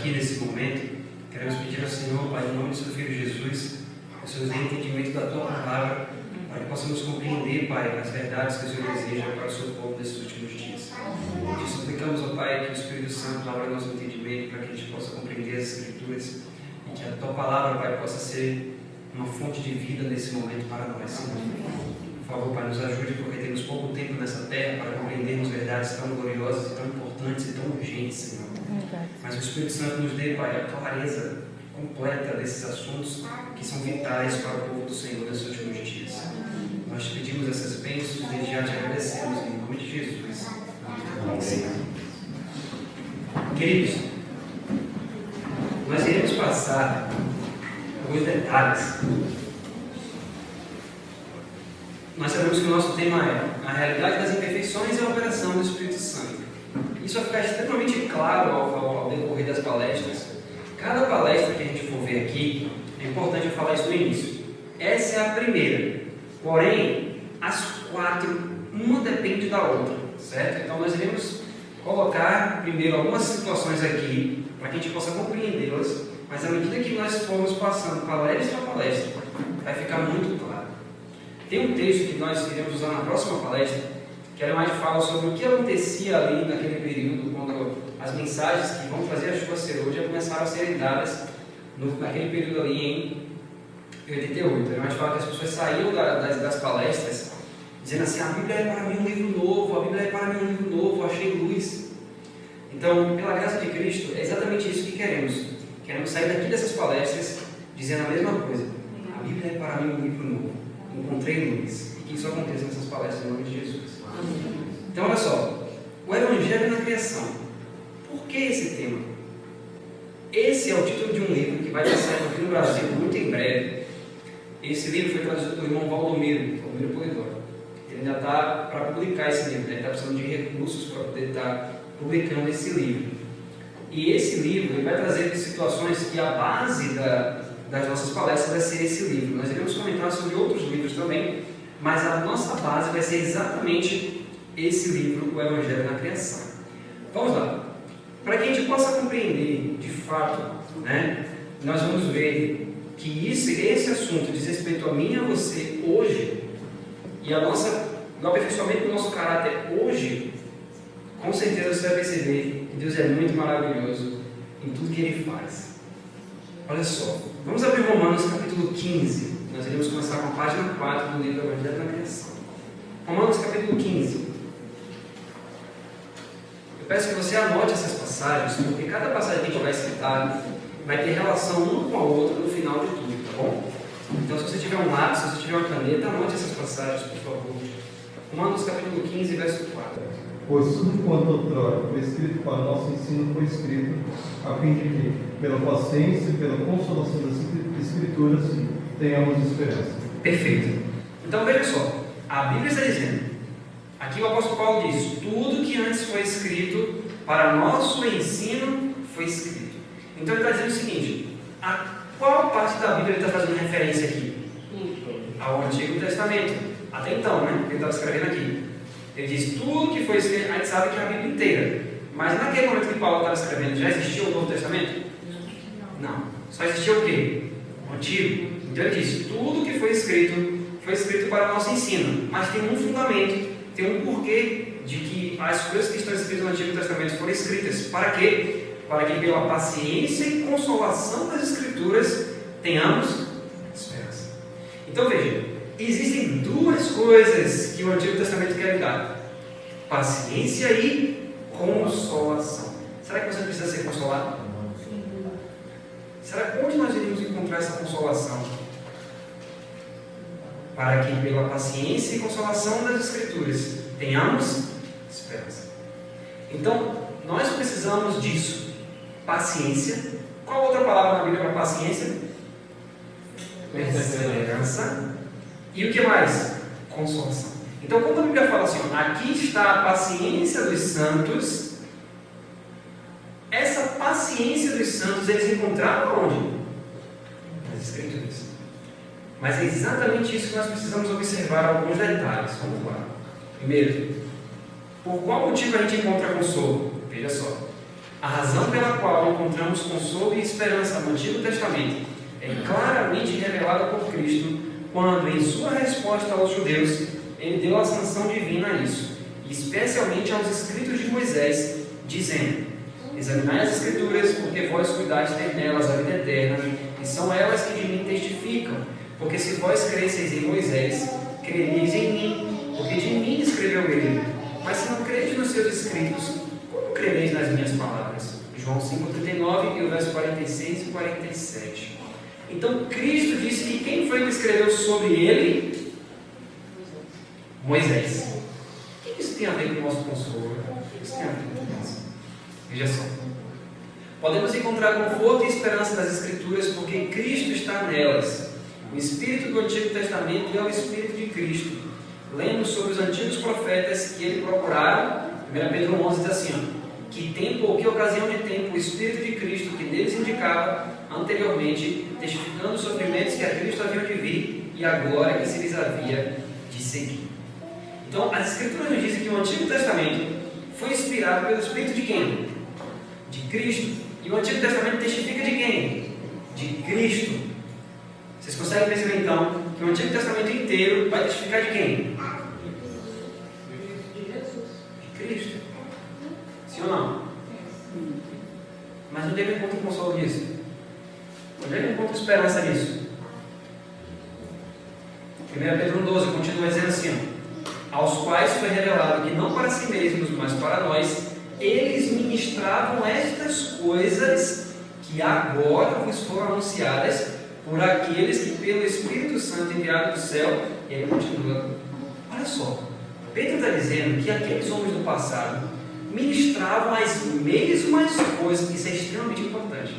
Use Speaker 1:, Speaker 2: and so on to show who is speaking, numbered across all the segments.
Speaker 1: aqui nesse momento, queremos pedir ao Senhor, Pai, em nome do Seu Filho Jesus, que o Senhor nos dê entendimento da Tua palavra, para que possamos compreender, Pai, as verdades que o Senhor deseja para o Seu povo nesses últimos dias. Te suplicamos, ó Pai, que o Espírito Santo abra nosso entendimento para que a gente possa compreender as Escrituras e que a Tua palavra, Pai, possa ser uma fonte de vida nesse momento para nós, Senhor. Por favor, Pai, nos ajude, porque temos pouco tempo nessa terra para compreendermos verdades tão gloriosas e tão importantes e tão urgentes, Senhor. Mas o Espírito Santo nos dê, Pai, a clareza completa desses assuntos que são vitais para o povo do Senhor nesses últimos dias. Nós te pedimos essas bênçãos e já te agradecemos em nome de Jesus. Amém. Queridos, nós iremos passar alguns detalhes. Nós sabemos que o nosso tema é a realidade das imperfeições e a operação do Espírito Santo. Isso vai ficar extremamente claro ao decorrer das palestras. Cada palestra que a gente for ver aqui, é importante eu falar isso no início. Essa é a primeira. Porém, as 4, uma depende da outra, certo? Então nós iremos colocar primeiro algumas situações aqui, para que a gente possa compreendê-las, mas à medida que nós formos passando palestra a palestra, vai ficar muito claro. Tem um texto que nós iremos usar na próxima palestra, que era mais de fala sobre o que acontecia ali naquele período, quando as mensagens que vão fazer a chuva ser hoje começaram a ser dadas naquele período ali em 88. Era mais de fala que as pessoas saíam das palestras dizendo assim: a Bíblia é para mim um livro novo, a Bíblia é para mim um livro novo, achei luz. Então, pela graça de Cristo, é exatamente isso que queremos. Queremos sair daqui dessas palestras dizendo a mesma coisa: a Bíblia é para mim um livro novo, encontrei luz. E que isso aconteça nessas palestras em nome de Jesus. Então, olha só, o Evangelho na Criação. Por que esse tema? Esse é o título de um livro que vai estar saindo aqui no Brasil muito em breve. Esse livro foi traduzido pelo irmão Valdomiro Polidoro. Ele ainda está para publicar esse livro, ele está precisando de recursos para poder estar publicando esse livro. E esse livro ele vai trazer situações que a base das nossas palestras vai ser esse livro. Nós iremos comentar sobre outros livros também, mas a nossa base vai ser exatamente esse livro, o Evangelho na Criação. Vamos lá. Para que a gente possa compreender de fato, nós vamos ver que esse assunto diz respeito a mim e a você hoje, e o aperfeiçoamento do nosso caráter hoje, com certeza você vai perceber que Deus é muito maravilhoso em tudo que Ele faz. Olha só, vamos abrir Romanos capítulo 15. Nós iremos começar com a página 4 do livro Evangelho na Criação. Romanos capítulo 15. Eu peço que você anote essas passagens, porque cada passagem que a gente vai citar vai ter relação uma com a outra no final de tudo, tá bom? Então, se você tiver um lápis, se você tiver uma caneta, anote essas passagens, por favor. Romanos capítulo 15, verso 4.
Speaker 2: Pois tudo quanto outrora foi escrito para o nosso ensino foi escrito, a fim de que, pela paciência e pela consolação das Escrituras, tenhamos esperança.
Speaker 1: Perfeito. Então, veja só, a Bíblia está dizendo, aqui o apóstolo Paulo diz, tudo que antes foi escrito para nosso ensino foi escrito. Então ele está dizendo o seguinte: a qual parte da Bíblia ele está fazendo referência aqui? Ao Antigo Testamento. Até então, ele estava escrevendo aqui. Ele diz tudo que foi escrito, a gente sabe que é a Bíblia inteira. Mas naquele momento que Paulo estava escrevendo, já existia o Novo Testamento? Não. Só existia o quê? O Antigo. Então ele diz, tudo que foi escrito para o nosso ensino. Mas tem um fundamento, tem um porquê de que as coisas que estão escritas no Antigo Testamento foram escritas. Para quê? Para que pela paciência e consolação das Escrituras tenhamos esperança. Então veja, existem duas coisas que o Antigo Testamento quer dar: paciência e consolação. Será que você precisa ser consolado? Será que onde nós iríamos encontrar essa consolação? Para que pela paciência e consolação das Escrituras tenhamos esperança. Então, nós precisamos disso. Paciência. Qual outra palavra na Bíblia para paciência? Perseverança. E o que mais? Consolação. Então, quando a Bíblia fala assim, aqui está a paciência dos santos, essa paciência dos santos eles encontraram onde? Nas Escrituras. Mas é exatamente isso que nós precisamos observar alguns detalhes. Vamos lá. Primeiro, por qual motivo a gente encontra consolo? Veja só. A razão pela qual encontramos consolo e esperança no Antigo Testamento é claramente revelada por Cristo quando, em sua resposta aos judeus, ele deu a sanção divina a isso, especialmente aos escritos de Moisés, dizendo: examinai as Escrituras, porque vós cuidais ter nelas a vida eterna, e são elas que de mim testificam, porque se vós cresceis em Moisés, crereis em mim, porque de mim escreveu ele. Mas se não credes nos seus escritos, como crereis nas minhas palavras? João 5,39 e o verso 46 e 47. Então Cristo disse que quem foi que escreveu sobre ele? Moisés. O que isso tem a ver com o nosso consolo? O que isso tem a ver com isso? Veja só. Podemos encontrar conforto e esperança nas Escrituras porque Cristo está nelas. O Espírito do Antigo Testamento é o Espírito de Cristo. Lemos sobre os antigos profetas que ele procuraram. 1 Pedro 11 diz assim: que tempo ou que ocasião de tempo o Espírito de Cristo que neles indicava anteriormente, testificando os sofrimentos que a Cristo haviam de vir e a glória que se lhes havia de seguir. Então, as Escrituras nos dizem que o Antigo Testamento foi inspirado pelo Espírito de quem? De Cristo. E o Antigo Testamento testifica de quem? De Cristo. Vocês conseguem perceber então que o Antigo Testamento inteiro vai testificar de quem? De Jesus. De Cristo. Sim ou não? Mas onde é que eu encontro consolo nisso? Onde é que eu encontro esperança nisso? 1 Pedro 12 continua dizendo assim: aos quais foi revelado que não para si mesmos, mas para nós, eles ministravam estas coisas que agora vos foram anunciadas por aqueles que pelo Espírito Santo enviado do céu. E ele continua. Olha só, Pedro está dizendo que aqueles homens do passado ministravam as mesmas coisas. Isso é extremamente importante.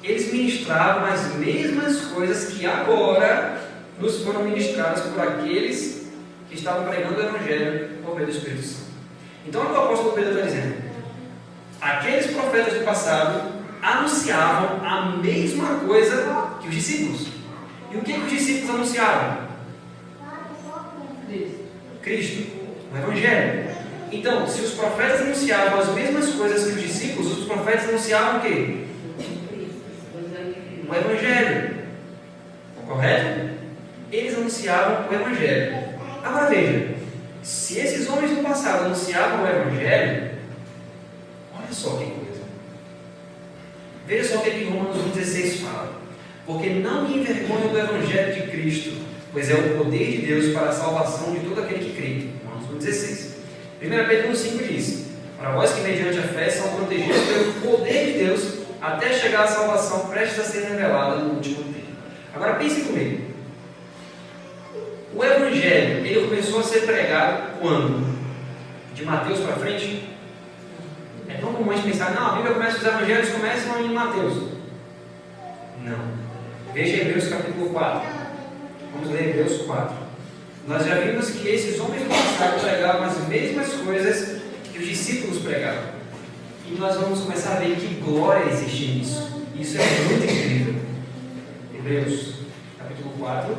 Speaker 1: Eles ministravam as mesmas coisas que agora nos foram ministradas por aqueles que estavam pregando o Evangelho por meio do Espírito Santo. Então, o que o apóstolo Pedro está dizendo? Aqueles profetas do passado anunciavam a mesma coisa que os discípulos. E o que os discípulos anunciavam? Cristo, o Evangelho. Então, se os profetas anunciavam as mesmas coisas que os discípulos, os profetas anunciavam o quê? O Evangelho. Correto? Eles anunciavam o Evangelho. Agora veja, se esses homens do passado anunciavam o Evangelho, olha só que coisa. Veja só o que Romanos 1,16 fala. Porque não me envergonho do Evangelho de Cristo, pois é o poder de Deus para a salvação de todo aquele que crê. Romanos 1,16. 1 Pedro 5 diz: para vós que mediante a fé são protegidos pelo poder de Deus, até chegar à salvação prestes a ser revelada no último tempo. Agora pense comigo. O Evangelho, ele começou a ser pregado quando? De Mateus para frente? É tão comum a gente pensar, não, a Bíblia começa, os Evangelhos começam em Mateus. Não. Veja Hebreus capítulo 4. Vamos ler Hebreus 4. Nós já vimos que esses homens do passado pregavam as mesmas coisas que os discípulos pregavam. E nós vamos começar a ver que glória existe nisso. Isso é muito incrível. Hebreus capítulo 4.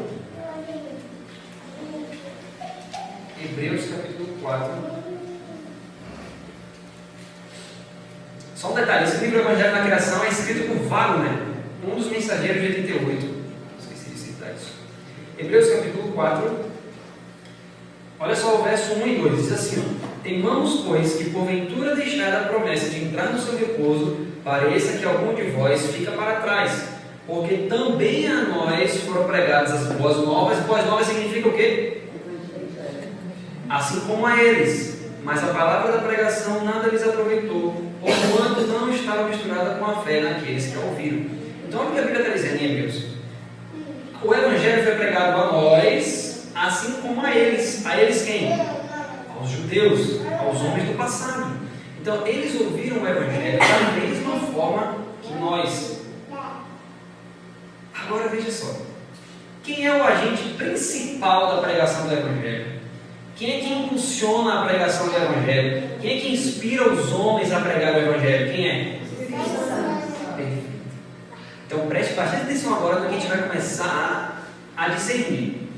Speaker 1: Hebreus capítulo 4. Só um detalhe, esse livro Evangelho na Criação é escrito por Wagner, um dos mensageiros de 88. Esqueci de citar isso. Hebreus capítulo 4. Olha só o verso 1 e 2. Diz assim: temamos, pois, que porventura deixada a promessa de entrar no seu repouso, pareça que algum de vós fica para trás. Porque também a nós foram pregadas as boas novas. Boas novas significa o quê? Assim como a eles. Mas a palavra da pregação nada lhes aproveitou, porquanto não estava misturada com a fé naqueles que a ouviram. Então, olha o que a Bíblia está dizendo em Hebreus. O Evangelho foi pregado a nós, assim como a eles. A eles quem? Aos judeus, aos homens do passado. Então, eles ouviram o Evangelho da mesma forma que nós. Agora, veja só. Quem é o agente principal da pregação do Evangelho? Quem é que impulsiona a pregação do Evangelho? Quem é que inspira os homens a pregar o Evangelho? Quem é? Perfeito. Então preste bastante atenção agora no que a gente vai começar a discernir.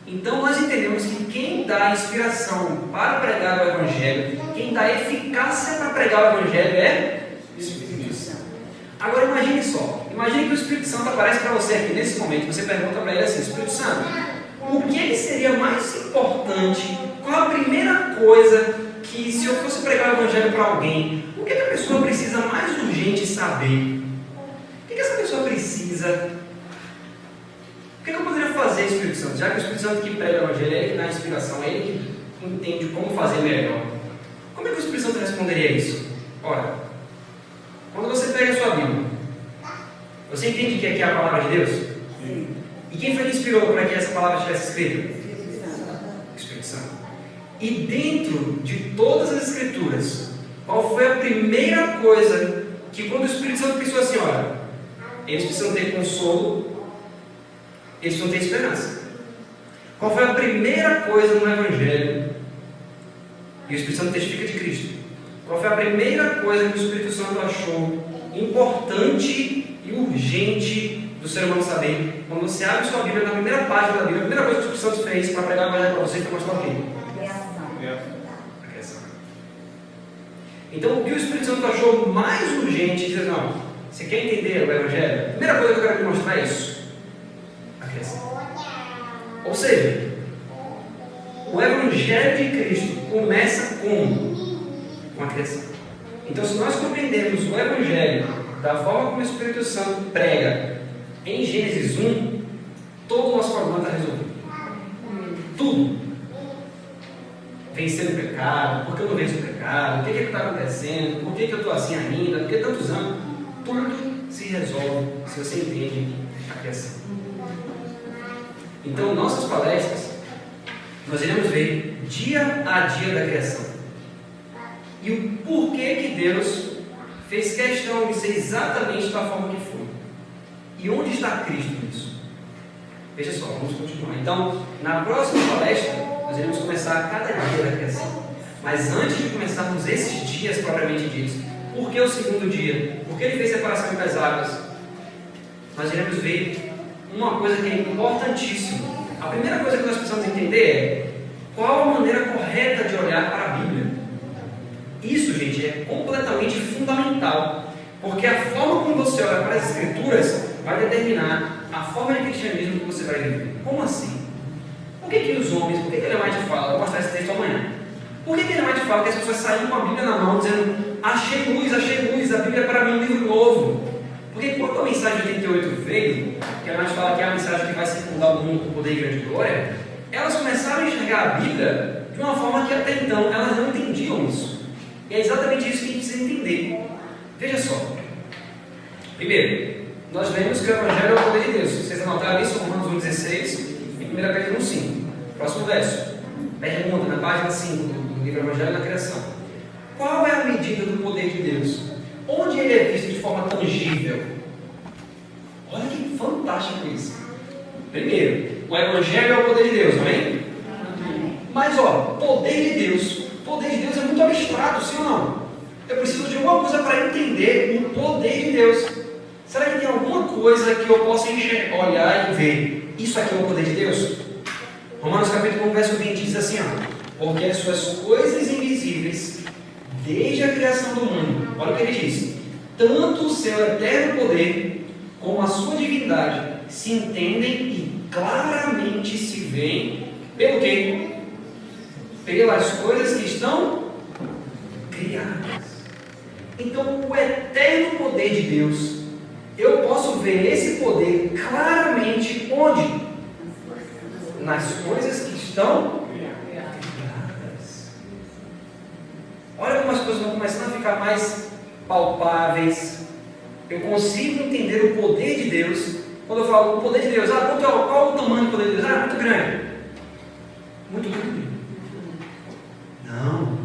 Speaker 1: Então nós entendemos que quem dá inspiração para pregar o Evangelho, quem dá eficácia para pregar o Evangelho é o Espírito Agora imagine só, imagine que o Espírito Santo aparece para você aqui nesse momento, você pergunta para ele assim: Espírito Santo, o que seria mais importante? Qual a primeira coisa que, se eu fosse pregar o Evangelho para alguém, o que a pessoa precisa mais urgente saber? O que essa pessoa precisa? O que eu poderia fazer, Espírito Santo? Já que o Espírito Santo que prega o Evangelho é ele que dá a inspiração, é ele que entende como fazer melhor. Como é que o Espírito Santo responderia isso? Ora, quando você pega a sua Bíblia, você entende que aqui é a palavra de Deus?
Speaker 3: Sim.
Speaker 1: E quem foi que inspirou para que essa palavra estivesse escrita? O Espírito Santo. E dentro de todas as Escrituras, qual foi a primeira coisa que, quando o Espírito Santo pensou assim: olha, eles precisam ter consolo, eles precisam ter esperança? Qual foi a primeira coisa no Evangelho? E o Espírito Santo testifica de Cristo. Qual foi a primeira coisa que o Espírito Santo achou importante e urgente do ser humano saber? Quando você abre sua Bíblia, na primeira página da Bíblia, a primeira coisa que o Espírito Santo fez para pregar o Evangelho para você foi mostrar o quê? A criação. Então, o que o Espírito Santo achou mais urgente, diz: não, você quer entender o Evangelho? A primeira coisa que eu quero te mostrar é isso: a criação. Ou seja, o Evangelho de Cristo começa com a criação. Então, se nós compreendermos o Evangelho da forma como o Espírito Santo prega em Gênesis 1, todo o nosso problema está resolvido. Tudo. Vencer o pecado, por que eu não venço o pecado, o que está acontecendo, por que eu estou assim ainda, por que tantos anos, tudo se resolve se você entende a criação. Então, nossas palestras, nós iremos ver dia a dia da criação. E o porquê que Deus fez questão de ser exatamente da forma que foi. E onde está Cristo nisso? Veja só, vamos continuar. Então, na próxima palestra, nós iremos começar cada dia da criação. Mas antes de começarmos esses dias propriamente ditos, por que o segundo dia? Por que ele fez separação entre as águas? Nós iremos ver uma coisa que é importantíssima. A primeira coisa que nós precisamos entender é qual a maneira correta de olhar para a Bíblia. Isso, gente, é completamente fundamental, porque a forma como você olha para as Escrituras vai determinar a forma de cristianismo que você vai viver. Como assim? Por que os homens, por que ele mais te fala? Eu vou mostrar esse texto amanhã. Por que ele mais te fala que as pessoas saíram com a Bíblia na mão dizendo: achei luz, a Bíblia é para mim um livro novo? Porque quando a mensagem de 88 veio, que a mais fala que é a mensagem que vai circundar o mundo com poder e grande glória, elas começaram a enxergar a Bíblia de uma forma que até então elas não entendiam isso. E é exatamente isso que a gente precisa entender. Veja só. Primeiro, nós vemos que o Evangelho é o poder de Deus. Vocês anotaram isso? Romanos 1,16 e 1 Pedro 1,5. Próximo verso. Pergunta na página 5 do livro Evangelho da Criação. Qual é a medida do poder de Deus? Onde ele é visto de forma tangível? Olha que fantástico isso. Primeiro, o Evangelho é o poder de Deus, amém? Mas, poder de Deus. O poder de Deus é muito abstrato, sim ou não? Eu preciso de alguma coisa para entender o poder de Deus. Será que tem alguma coisa que eu possa olhar e ver? Isso aqui é o poder de Deus? Romanos capítulo 1, verso 20 diz assim: porque as suas coisas invisíveis, desde a criação do mundo, olha o que ele diz: tanto o seu eterno poder como a sua divindade se entendem e claramente se veem pelo quê? Pelas coisas que estão criadas. Então, o eterno poder de Deus, eu posso ver esse poder claramente onde? Nas coisas que estão criadas. Olha como as coisas vão começando a ficar mais palpáveis. Eu consigo entender o poder de Deus. Quando eu falo o poder de Deus, qual o tamanho do poder de Deus? Muito grande. Muito grande. Não,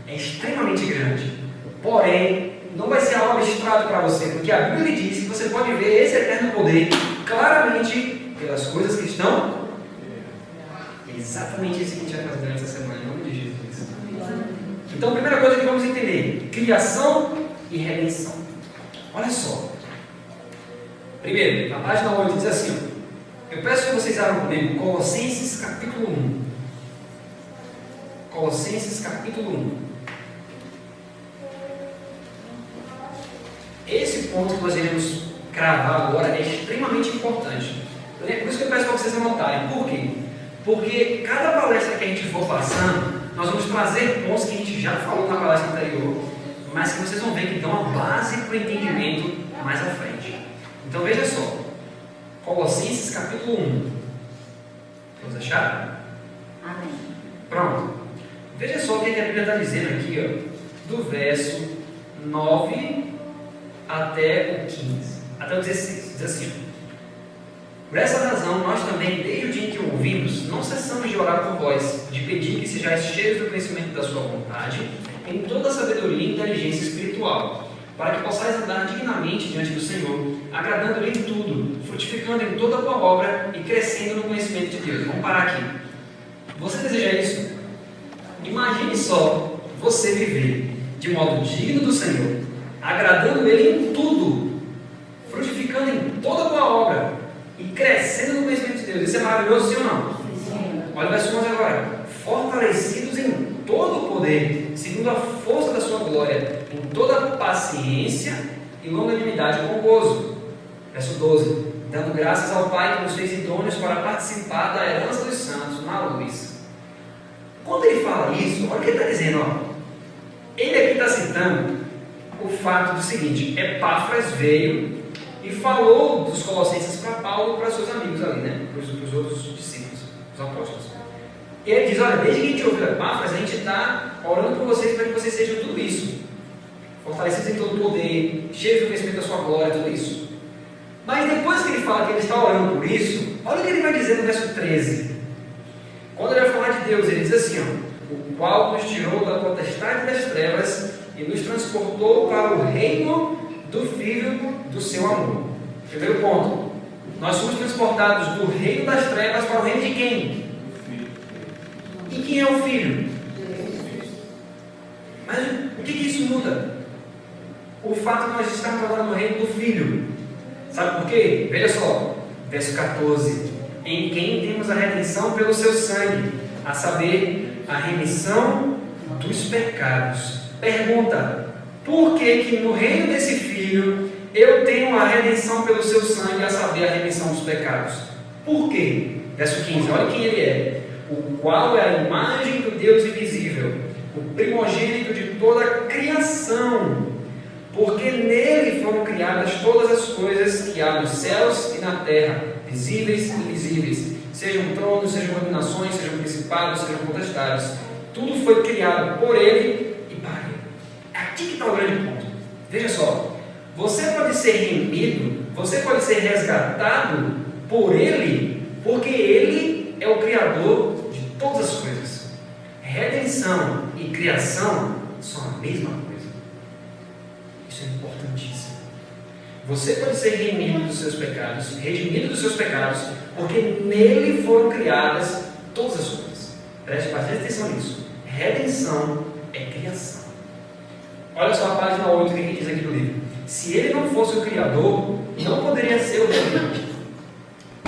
Speaker 1: é extremamente grande. Porém, não vai ser algo abstrato para você, porque a Bíblia diz que você pode ver esse eterno poder claramente pelas coisas que estão. É exatamente isso que a gente vai fazer durante essa semana, em nome de Jesus. Então, a primeira coisa que vamos entender: criação e redenção. Olha só. Primeiro, na página 8 diz assim: eu peço que vocês abram comigo Colossenses capítulo 1. Colossenses capítulo 1. Esse ponto que nós iremos cravar agora é extremamente importante. Por isso que eu peço para vocês anotarem. Por quê? Porque cada palestra que a gente for passando, nós vamos trazer pontos que a gente já falou na palestra anterior, mas que vocês vão ver que dão a base para o entendimento mais à frente. Então veja só, Colossenses capítulo 1. Vamos achar?
Speaker 3: Amém.
Speaker 1: Pronto. Veja só o que a Bíblia está dizendo aqui, ó, do verso 9 até o 15, até o 16. Diz assim: por essa razão, nós também, desde o dia em que o ouvimos, não cessamos de orar por vós, de pedir que sejais cheios do conhecimento da sua vontade, em toda a sabedoria e inteligência espiritual, para que possais andar dignamente diante do Senhor, agradando-lhe em tudo, frutificando em toda a boa obra e crescendo no conhecimento de Deus. Vamos parar aqui. Você deseja isso? Imagine só você viver de modo digno do Senhor, agradando Ele em tudo, frutificando em toda a boa obra e crescendo no conhecimento de Deus. Isso é maravilhoso, sim ou não?
Speaker 3: Sim.
Speaker 1: Olha o verso 11 agora. Fortalecidos em todo o poder, segundo a força da sua glória, em toda paciência e longanimidade com gozo. Verso 12. Dando graças ao Pai que nos fez idôneos para participar da herança dos santos na luz. Quando ele fala isso, olha o que ele está dizendo. Ó. Ele aqui está citando o fato do seguinte: Epáfras veio e falou dos Colossenses para Paulo e para seus amigos ali, né? Para os outros discípulos, os apóstolos. E ele diz: olha, desde que a gente ouviu Epáfras, a gente está orando por vocês para que vocês sejam tudo isso, fortalecidos em todo o poder, cheios do conhecimento da sua glória, tudo isso. Mas depois que ele fala que ele está orando por isso, olha o que ele vai dizer no verso 13. Quando ele vai falar de Deus, ele diz assim: ó, o qual nos tirou da potestade das trevas e nos transportou para o reino do Filho do seu amor. Primeiro ponto: nós somos transportados do reino das trevas para o reino de quem? E quem é o Filho? Mas o que isso muda? O fato de nós estarmos agora no reino do Filho. Sabe por quê? Veja só, verso 14: em quem temos a redenção pelo seu sangue, a saber, a remissão dos pecados. Pergunta: por que no reino desse Filho eu tenho a redenção pelo seu sangue, a saber, a remissão dos pecados? Por quê? Verso 15, olha quem ele é: o qual é a imagem do Deus invisível, o primogênito de toda a criação, porque nele foram criadas todas as coisas que há nos céus e na terra, visíveis e invisíveis, sejam tronos, sejam dominações, sejam principados, sejam potestades. Tudo foi criado por ele e para ele. Aqui que está o grande ponto. Veja só, você pode ser remido, você pode ser resgatado por ele, porque ele é o Criador de todas as coisas. Redenção e criação são a mesma coisa. Isso é importantíssimo. Você pode ser remido dos seus pecados, redimido dos seus pecados, porque nele foram criadas todas as coisas. Preste bastante atenção nisso. Redenção é criação. Olha só a página 8, o que diz aqui no livro. Se ele não fosse o Criador, não poderia ser o Redentor.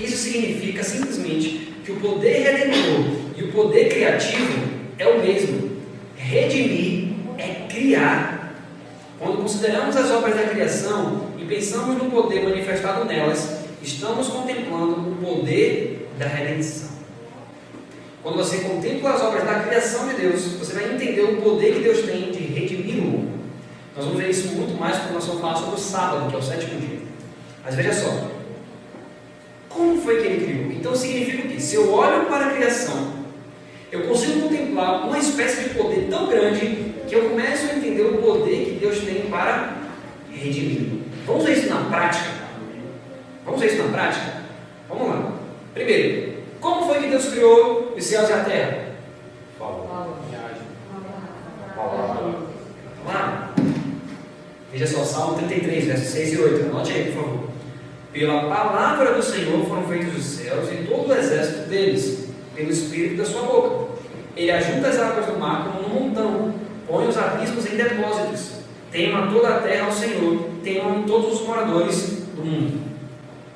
Speaker 1: Isso significa simplesmente que o poder redentor e o poder criativo é o mesmo. Redimir é criar. Quando consideramos as obras da criação e pensamos no poder manifestado nelas, estamos contemplando o poder da redenção. Quando você contempla as obras da criação de Deus, você vai entender o poder que Deus tem de redimir o mundo. Nós vamos ver isso muito mais quando nós vamos falar sobre o sábado, que é o sétimo dia. Mas veja só, como foi que ele criou? Então significa o quê? Se eu olho para a criação, eu consigo contemplar uma espécie de poder tão grande que eu começo a entender o poder que Deus tem para redimir. Vamos ver isso na prática? Vamos ver isso na prática? Vamos lá. Primeiro, como foi que Deus criou os céus e a terra? Palavra. Veja só, Salmo 33, versos 6 e 8. Anote aí, por favor. Pela palavra do Senhor foram feitos os céus e todo o exército deles, pelo Espírito da sua boca. Ele ajunta as águas do mar como num montão, põe os abismos em depósitos. Tema toda a terra ao Senhor, temam todos os moradores do mundo.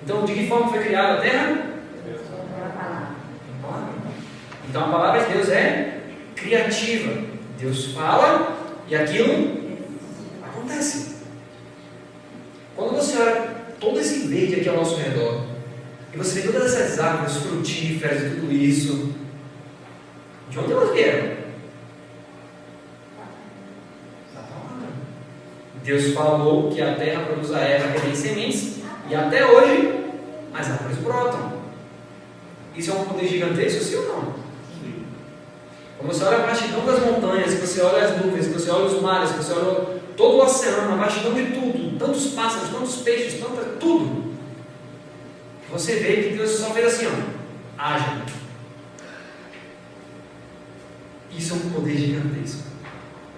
Speaker 1: Então, de que forma foi criada a terra? Então, a palavra de Deus é criativa. Deus fala e aquilo acontece. Quando verde aqui ao nosso redor, e você vê todas essas árvores frutíferas e tudo isso, de onde elas vieram? Da palavra. Deus falou que a terra produz a erva que tem sementes, e até hoje as árvores brotam. Isso é um poder gigantesco, sim ou não? Sim. Quando você olha a vastidão das montanhas, você olha as nuvens, você olha os mares, você olha todo o oceano, a vastidão de tudo, tantos pássaros, tantos peixes, tudo, você vê que Deus só fez assim, ó, haja. Isso é um poder gigantesco.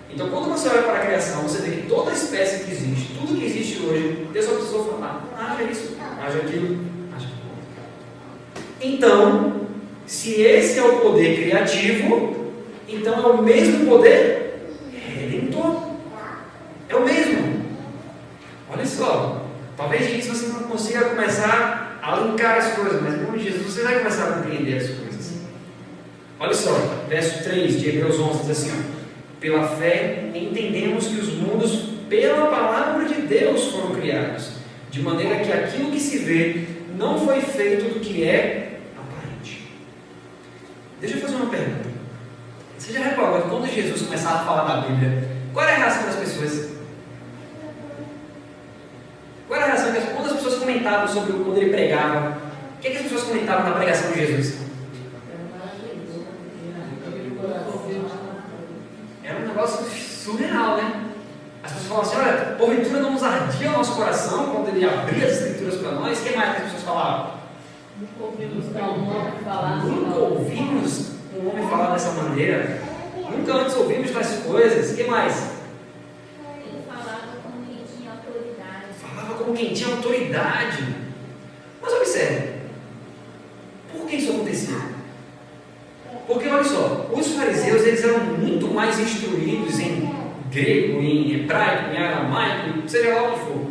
Speaker 1: Então, quando você olha para a criação, você vê que toda espécie que existe, tudo que existe hoje, Deus só precisou falar, haja isso, haja aquilo, haja aquilo. Então, se esse é o poder criativo, então é o mesmo poder redentor. É o mesmo. Olha só, talvez nisso você não consiga começar a linkar as coisas, mas em nome de Jesus você vai começar a compreender as coisas. Olha só, verso 3 de Hebreus 11 diz assim, ó, pela fé entendemos que os mundos pela palavra de Deus foram criados, de maneira que aquilo que se vê não foi feito do que é aparente. Deixa eu fazer uma pergunta. Você já reparou que quando Jesus começava a falar da Bíblia, qual era a reação das pessoas? Qual era a reação quando as pessoas comentavam sobre quando ele pregava? O que as pessoas comentavam na pregação de Jesus? Era um negócio surreal, né? As pessoas falavam assim, olha, porventura não nos ardia o nosso coração quando ele abria as escrituras para nós? O que mais que as pessoas falavam?
Speaker 3: Nunca ouvimos um homem falar.
Speaker 1: Nunca ouvimos um homem falar dessa maneira. Nunca antes ouvimos tais coisas. O que mais?
Speaker 3: Ele falava como quem tinha autoridade.
Speaker 1: Falava como quem tinha autoridade. Mas observe, por que isso acontecia? Porque olha só, os fariseus eles eram muito mais instruídos em grego, em hebraico, em aramaico, seja lá o que for.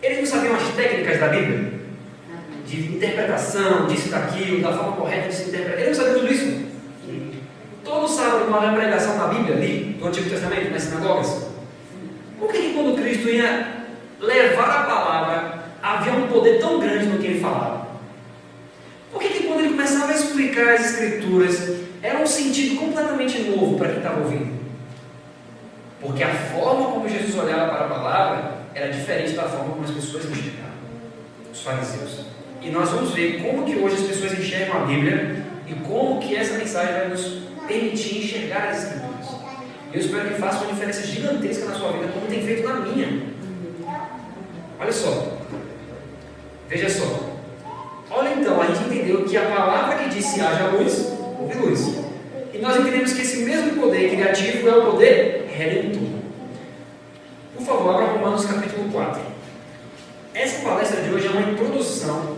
Speaker 1: Eles não sabiam as técnicas da Bíblia, de interpretação, disso, daquilo, da forma correta de se interpretar. Eles não sabiam tudo isso. Todos sabem qual é a pregação da Bíblia ali, do Antigo Testamento, nas sinagogas. Por que quando Cristo ia levar a palavra, havia um poder tão grande no que ele falava? Por que quando ele começava a explicar as Escrituras, era um sentido completamente novo para quem estava ouvindo? Porque a forma como Jesus olhava para a palavra era diferente da forma como as pessoas enxergavam, os fariseus. E nós vamos ver como que hoje as pessoas enxergam a Bíblia e como que essa mensagem vai nos permitir enxergar as Escrituras. Eu espero que faça uma diferença gigantesca na sua vida, como tem feito na minha. Olha só, veja só. Olha então, a gente entendeu que a palavra que disse haja luz, houve luz. E nós entendemos que esse mesmo poder criativo é o poder redentor. Por favor, abra Romanos capítulo 4. Essa palestra de hoje é uma introdução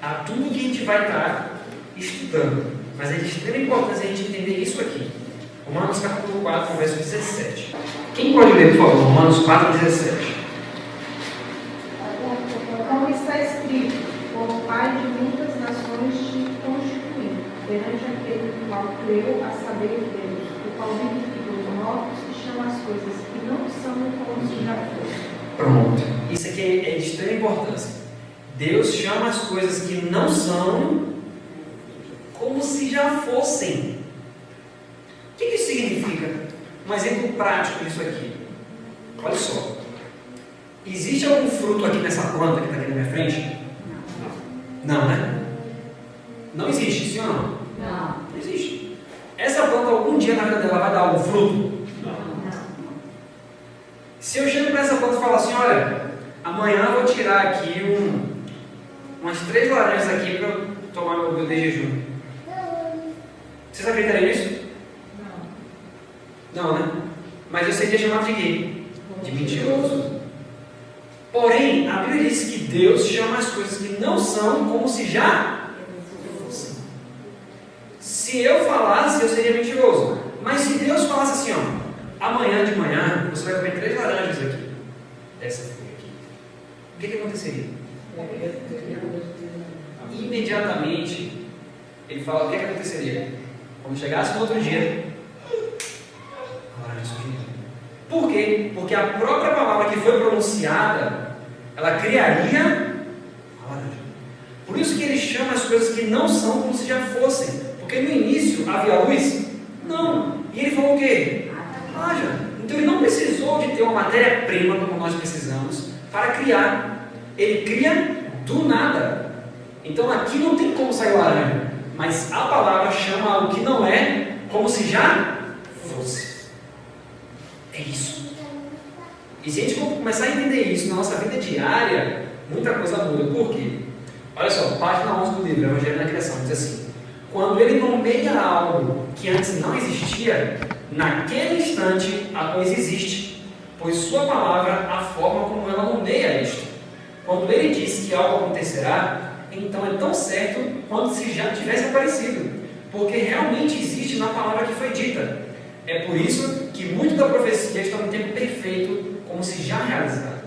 Speaker 1: a tudo que a gente vai estar estudando. Mas é de extrema importância a gente entender isso aqui. Romanos capítulo 4, verso 17. Quem pode ler, por favor? Romanos 4, 17.
Speaker 4: Como está escrito, como pai de muitas nações te constituí, perante aquele que qual creu, a saber Deus, o qual vivifica os mortos e chama as coisas que não são como se já fossem.
Speaker 1: Pronto. Isso aqui é de extrema importância. Deus chama as coisas que não são como se já fossem. O que isso significa? Um exemplo prático disso aqui. Olha só. Existe algum fruto aqui nessa planta que está aqui na minha frente? Não, né? Não existe, sim ou não?
Speaker 3: Não.
Speaker 1: Não existe. Essa planta, algum dia na vida dela, vai dar algum fruto?
Speaker 3: Não.
Speaker 1: Se eu chego para essa planta e falo assim, olha, amanhã eu vou tirar aqui umas 3 laranjas aqui para eu tomar meu de jejum. Vocês acreditariam nisso? Não, né? Mas eu seria chamado de quê? De mentiroso. Porém, a Bíblia diz que Deus chama as coisas que não são como se já fossem. Se eu falasse, eu seria mentiroso. Mas se Deus falasse assim, ó, amanhã de manhã você vai comer 3 laranjas aqui, dessa folha aqui, o que aconteceria? Imediatamente, ele fala o que aconteceria? Quando chegasse no outro dia, a laranja surgiria. Por quê? Porque a própria palavra que foi pronunciada, ela criaria isso que ele chama as coisas que não são como se já fossem. Porque no início havia luz? Não. E ele falou o quê? Haja. Então ele não precisou de ter uma matéria-prima como nós precisamos para criar. Ele cria do nada. Então aqui não tem como sair laranja. Mas a palavra chama algo que não é como se já fosse. É isso. E se a gente começar a entender isso na nossa vida diária, muita coisa muda. Por quê? Olha só, página 11 do livro, Evangelho na Criação, diz assim: quando ele nomeia algo que antes não existia, naquele instante a coisa existe, pois sua palavra a forma como ela nomeia isto. Quando ele diz que algo acontecerá, então é tão certo quanto se já tivesse aparecido, porque realmente existe na palavra que foi dita. É por isso que muito da profecia está no tempo perfeito, como se já realizado.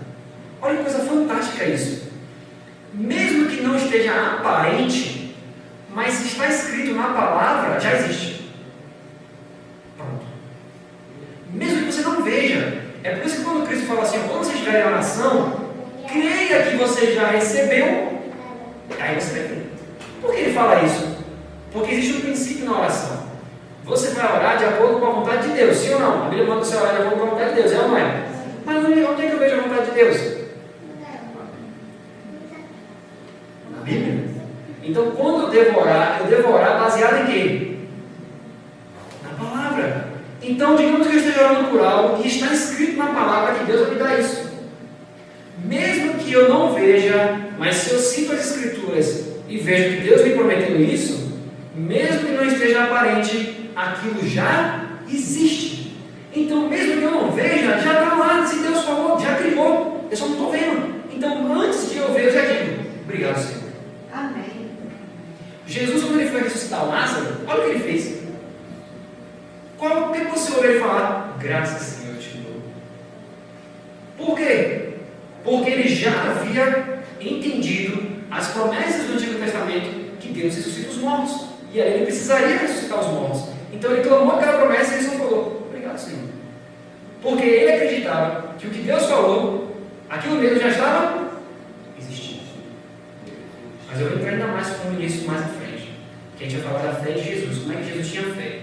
Speaker 1: Olha que coisa fantástica isso. Mesmo que não esteja aparente, mas se está escrito na palavra, já existe. Pronto. Mesmo que você não veja. É por isso que quando Cristo fala assim, quando você estiver em oração, creia que você já recebeu, aí você vai crer. Por que ele fala isso? Porque existe um princípio na oração. Você vai orar de acordo com a vontade de Deus, sim ou não? A Bíblia manda você orar de acordo com a vontade de Deus, é ou não é? Mas onde é que eu vejo a vontade de Deus? Na Bíblia. Então, quando eu devo orar baseado em quê? Na palavra. Então, digamos que eu esteja orando por algo e está escrito na palavra que Deus vai me dar isso. Mesmo que eu não veja, mas se eu cito as Escrituras e vejo que Deus me prometeu isso, mesmo que não esteja aparente, aquilo já existe. Então, mesmo que eu não veja, já está lá. Se Deus falou, já criou. Eu só não estou vendo. Então, antes de eu ver, eu já digo: obrigado, Senhor.
Speaker 4: Amém.
Speaker 1: Jesus, quando ele foi ressuscitar Lázaro, olha o que ele fez. O que você ouviu ele falar? Graças, Senhor, eu te dou. Por quê? Porque ele já havia entendido as promessas do Antigo Testamento que Deus ressuscita os mortos. E aí ele precisaria ressuscitar os mortos. Então ele clamou aquela promessa e ele só falou: obrigado, Senhor. Porque ele acreditava que o que Deus falou, aquilo mesmo já estava existindo. Mas eu vou entrar ainda mais fundo nisso mais à frente. Que a gente vai falar da fé de Jesus, como é que Jesus tinha fé.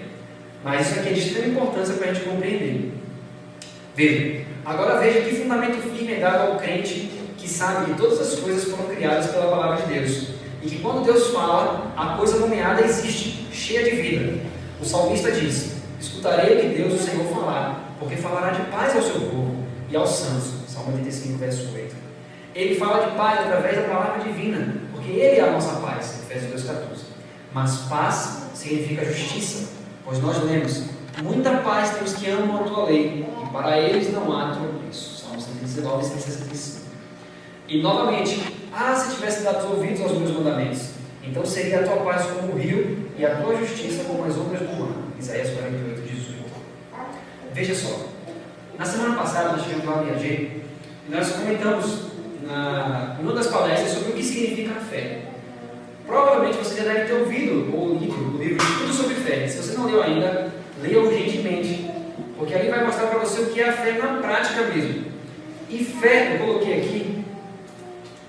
Speaker 1: Mas isso aqui é de extrema importância para a gente compreender. Agora veja que fundamento firme é dado ao crente que sabe que todas as coisas foram criadas pela palavra de Deus. E que quando Deus fala, a coisa nomeada existe, cheia de vida. O salmista diz: escutarei o que Deus, o Senhor, falar, porque falará de paz ao seu povo e aos santos. Salmo 85, verso 8. Ele fala de paz através da palavra divina, porque Ele é a nossa paz, Efésios 2,14. Mas paz significa justiça, pois nós lemos: muita paz tem os que amam a tua lei, e para eles não há tropeço. Salmo 119, 165. E novamente: se tivesse dado os ouvidos aos meus mandamentos, então seria a tua paz como o rio e a tua justiça como as ondas do mar. Isaías 48, 18. Veja só, na semana passada nós tivemos lá no IAG e nós comentamos em uma das palestras sobre o que significa a fé. Provavelmente você já deve ter ouvido ou lido o livro Tudo sobre Fé. Se você não leu ainda, leia urgentemente, porque ali vai mostrar para você o que é a fé na prática mesmo. E fé, eu coloquei aqui,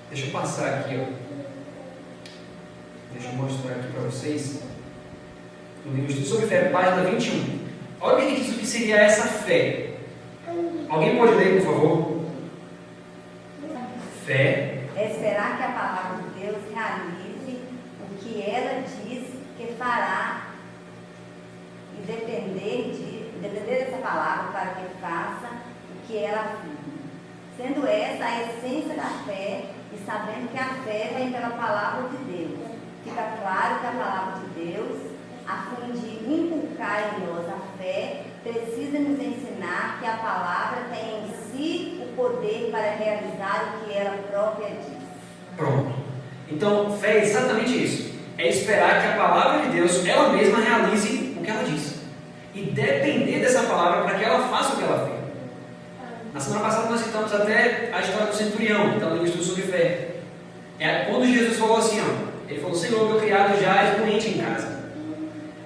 Speaker 1: deixa eu passar aqui, ó. Deixa eu mostrar aqui para vocês. No livro Estudo sobre Fé, página 21. Olha o que diz o que seria essa fé. Alguém pode ler, por favor? Fé
Speaker 5: É esperar que a palavra de Deus realize o que ela diz que fará e depender dessa palavra para que faça o que ela afirma. Sendo essa a essência da fé e sabendo que a fé vem pela palavra de Deus. Fica claro que a palavra de Deus, a fim de inculcar em nós a fé, precisa nos ensinar que a palavra tem em si o poder para realizar o que ela própria diz.
Speaker 1: Pronto. Então, fé é exatamente isso. É esperar que a palavra de Deus, ela mesma realize o que ela diz. E depender dessa palavra para que ela faça o que ela fez. Na semana passada nós citamos até a história do centurião, que está no livro Estudo sobre Fé. É quando Jesus falou assim, ó, ele falou: Senhor, meu criado já é doente em casa.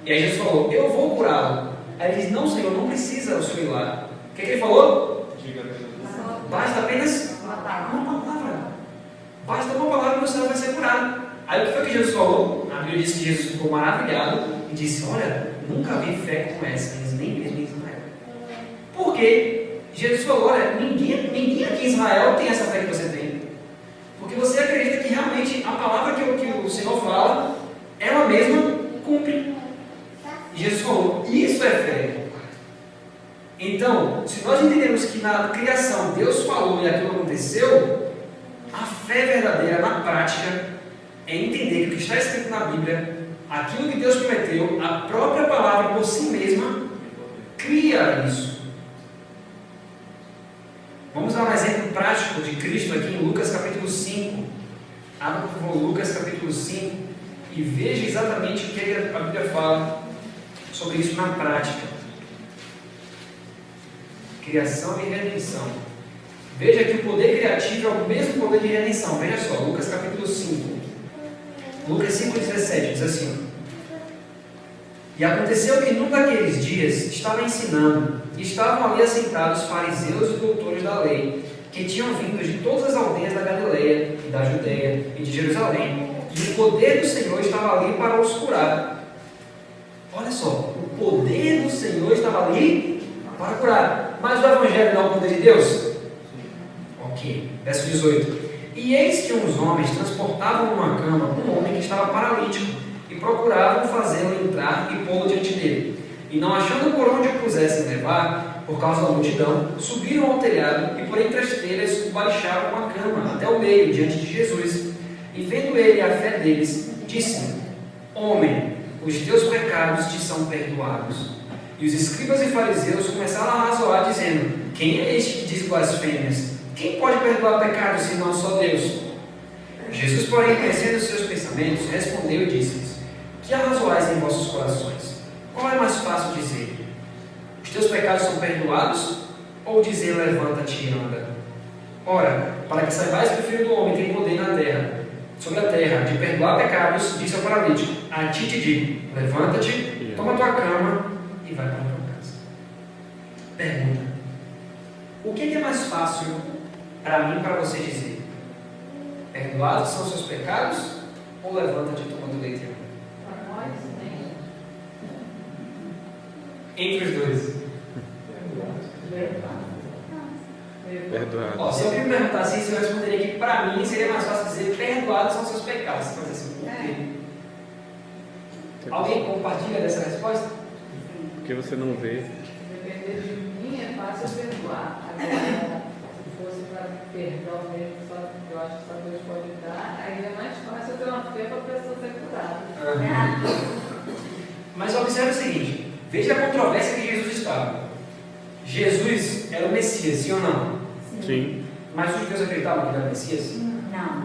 Speaker 1: E aí Jesus falou: eu vou curá-lo. Aí ele diz: não, Senhor, não precisa o Senhor ir lá. O que ele falou? Basta apenas uma palavra. Basta uma palavra e o Senhor vai ser curado. Aí o que foi que Jesus falou? A Bíblia diz que Jesus ficou maravilhado e disse: olha, nunca vi fé como essa, mas nem mesmo em Israel. Por quê? Jesus falou: olha, ninguém aqui em Israel tem essa fé que você tem. Porque você acredita que realmente a palavra que o Senhor fala, ela mesma cumpre. E Jesus falou: isso é fé. Então, se nós entendemos que na criação Deus falou e aquilo aconteceu, a fé verdadeira na prática é entender que o que está escrito na Bíblia, aquilo que Deus prometeu, a própria palavra por si mesma cria isso. Vamos dar um exemplo prático de Cristo aqui em Lucas capítulo 5. Abra por favor Lucas capítulo 5 e veja exatamente o que a Bíblia fala sobre isso na prática. Criação e redenção. Veja que o poder criativo é o mesmo poder de redenção. Veja só, Lucas capítulo 5. Lucas 5,17 diz assim: e aconteceu que num daqueles dias estava ensinando, e estavam ali assentados fariseus e doutores da lei, que tinham vindo de todas as aldeias da Galileia e da Judeia e de Jerusalém, e o poder do Senhor estava ali para os curar. Olha só, o poder do Senhor estava ali para curar. Mas o Evangelho não é o poder de Deus? Ok, verso 18. E eis que uns homens transportavam numa cama um homem que estava paralítico, e procuravam fazê-lo entrar e pô-lo diante dele. E não achando por onde o pusessem levar, por causa da multidão, subiram ao telhado e por entre as telhas o baixaram com a cama até o meio, diante de Jesus. E vendo ele a fé deles, disse: homem, os teus pecados te são perdoados. E os escribas e fariseus começaram a razoar, dizendo: quem é este que diz blasfêmias? Quem pode perdoar pecados, senão só Deus? Jesus, porém, conhecendo os seus pensamentos, respondeu e disse-lhes: que arrazoais em vossos corações? Qual é mais fácil dizer: os teus pecados são perdoados? Ou dizer: levanta-te e anda? Ora, para que saibais que o Filho do Homem tem poder na terra, sobre a terra, de perdoar pecados, disse ao paralítico: a ti te digo, levanta-te, toma tua cama e vai para a tua casa. Pergunta: o que é mais fácil para mim e para você dizer? Perdoados são seus pecados? Ou levanta-te, toma teu leite e anda?
Speaker 4: Para nós,
Speaker 1: Entre os dois.
Speaker 6: Perdoado.
Speaker 1: Ó, se alguém me perguntasse isso, eu responderia que para mim seria mais fácil dizer: perdoados são seus pecados. Mas assim, por quê? Alguém compartilha dessa resposta?
Speaker 6: Porque você não vê.
Speaker 7: Depender de mim é fácil perdoar. Agora, se fosse para perdão mesmo, só, eu acho que só Deus pode dar, aí é mais fácil ter uma fé para a pessoa ser curada.
Speaker 1: Mas observe o seguinte: veja a controvérsia que Jesus estava. Jesus era o Messias, sim ou não?
Speaker 6: Sim.
Speaker 1: Mas os judeus acreditavam que ele era o Messias?
Speaker 5: Não.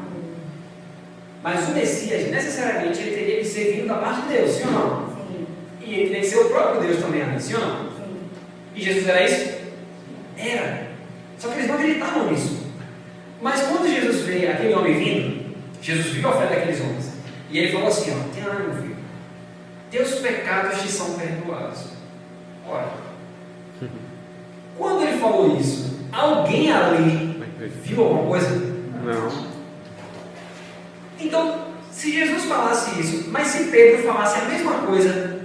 Speaker 1: Mas o Messias, necessariamente, ele teria que ser vindo da parte de Deus, sim ou não?
Speaker 5: Sim.
Speaker 1: E ele teria que ser o próprio Deus também, sim ou não?
Speaker 5: Sim.
Speaker 1: E Jesus era isso? Era. Só que eles não acreditavam nisso. Mas quando Jesus vê aquele homem vindo, Jesus viu a fé daqueles homens. E ele falou assim: ó, tenha ânimo, filho. Teus pecados te são perdoados. Ora, quando ele falou isso, alguém ali viu alguma coisa?
Speaker 6: Não.
Speaker 1: Então, se Jesus falasse isso, mas se Pedro falasse a mesma coisa,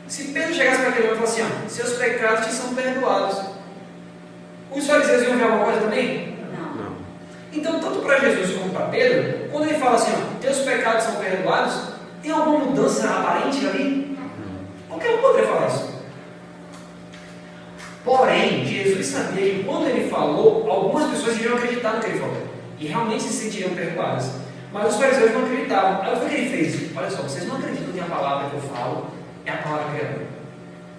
Speaker 1: se Pedro chegasse para aquele homem e falasse assim: ó, seus pecados te são perdoados, os fariseus iam ver alguma coisa também?
Speaker 5: Não.
Speaker 6: Não.
Speaker 1: Então, tanto para Jesus como para Pedro, quando ele fala assim: ó, teus pecados são perdoados, tem alguma mudança aparente ali? Qualquer um poderia falar isso. Porém, Jesus sabia que quando ele falou, algumas pessoas iriam acreditar no que ele falou e realmente se sentiriam perdoadas. Mas os fariseus não acreditavam. Aí o que ele fez? Olha só, vocês não acreditam que a palavra que eu falo é a palavra criadora.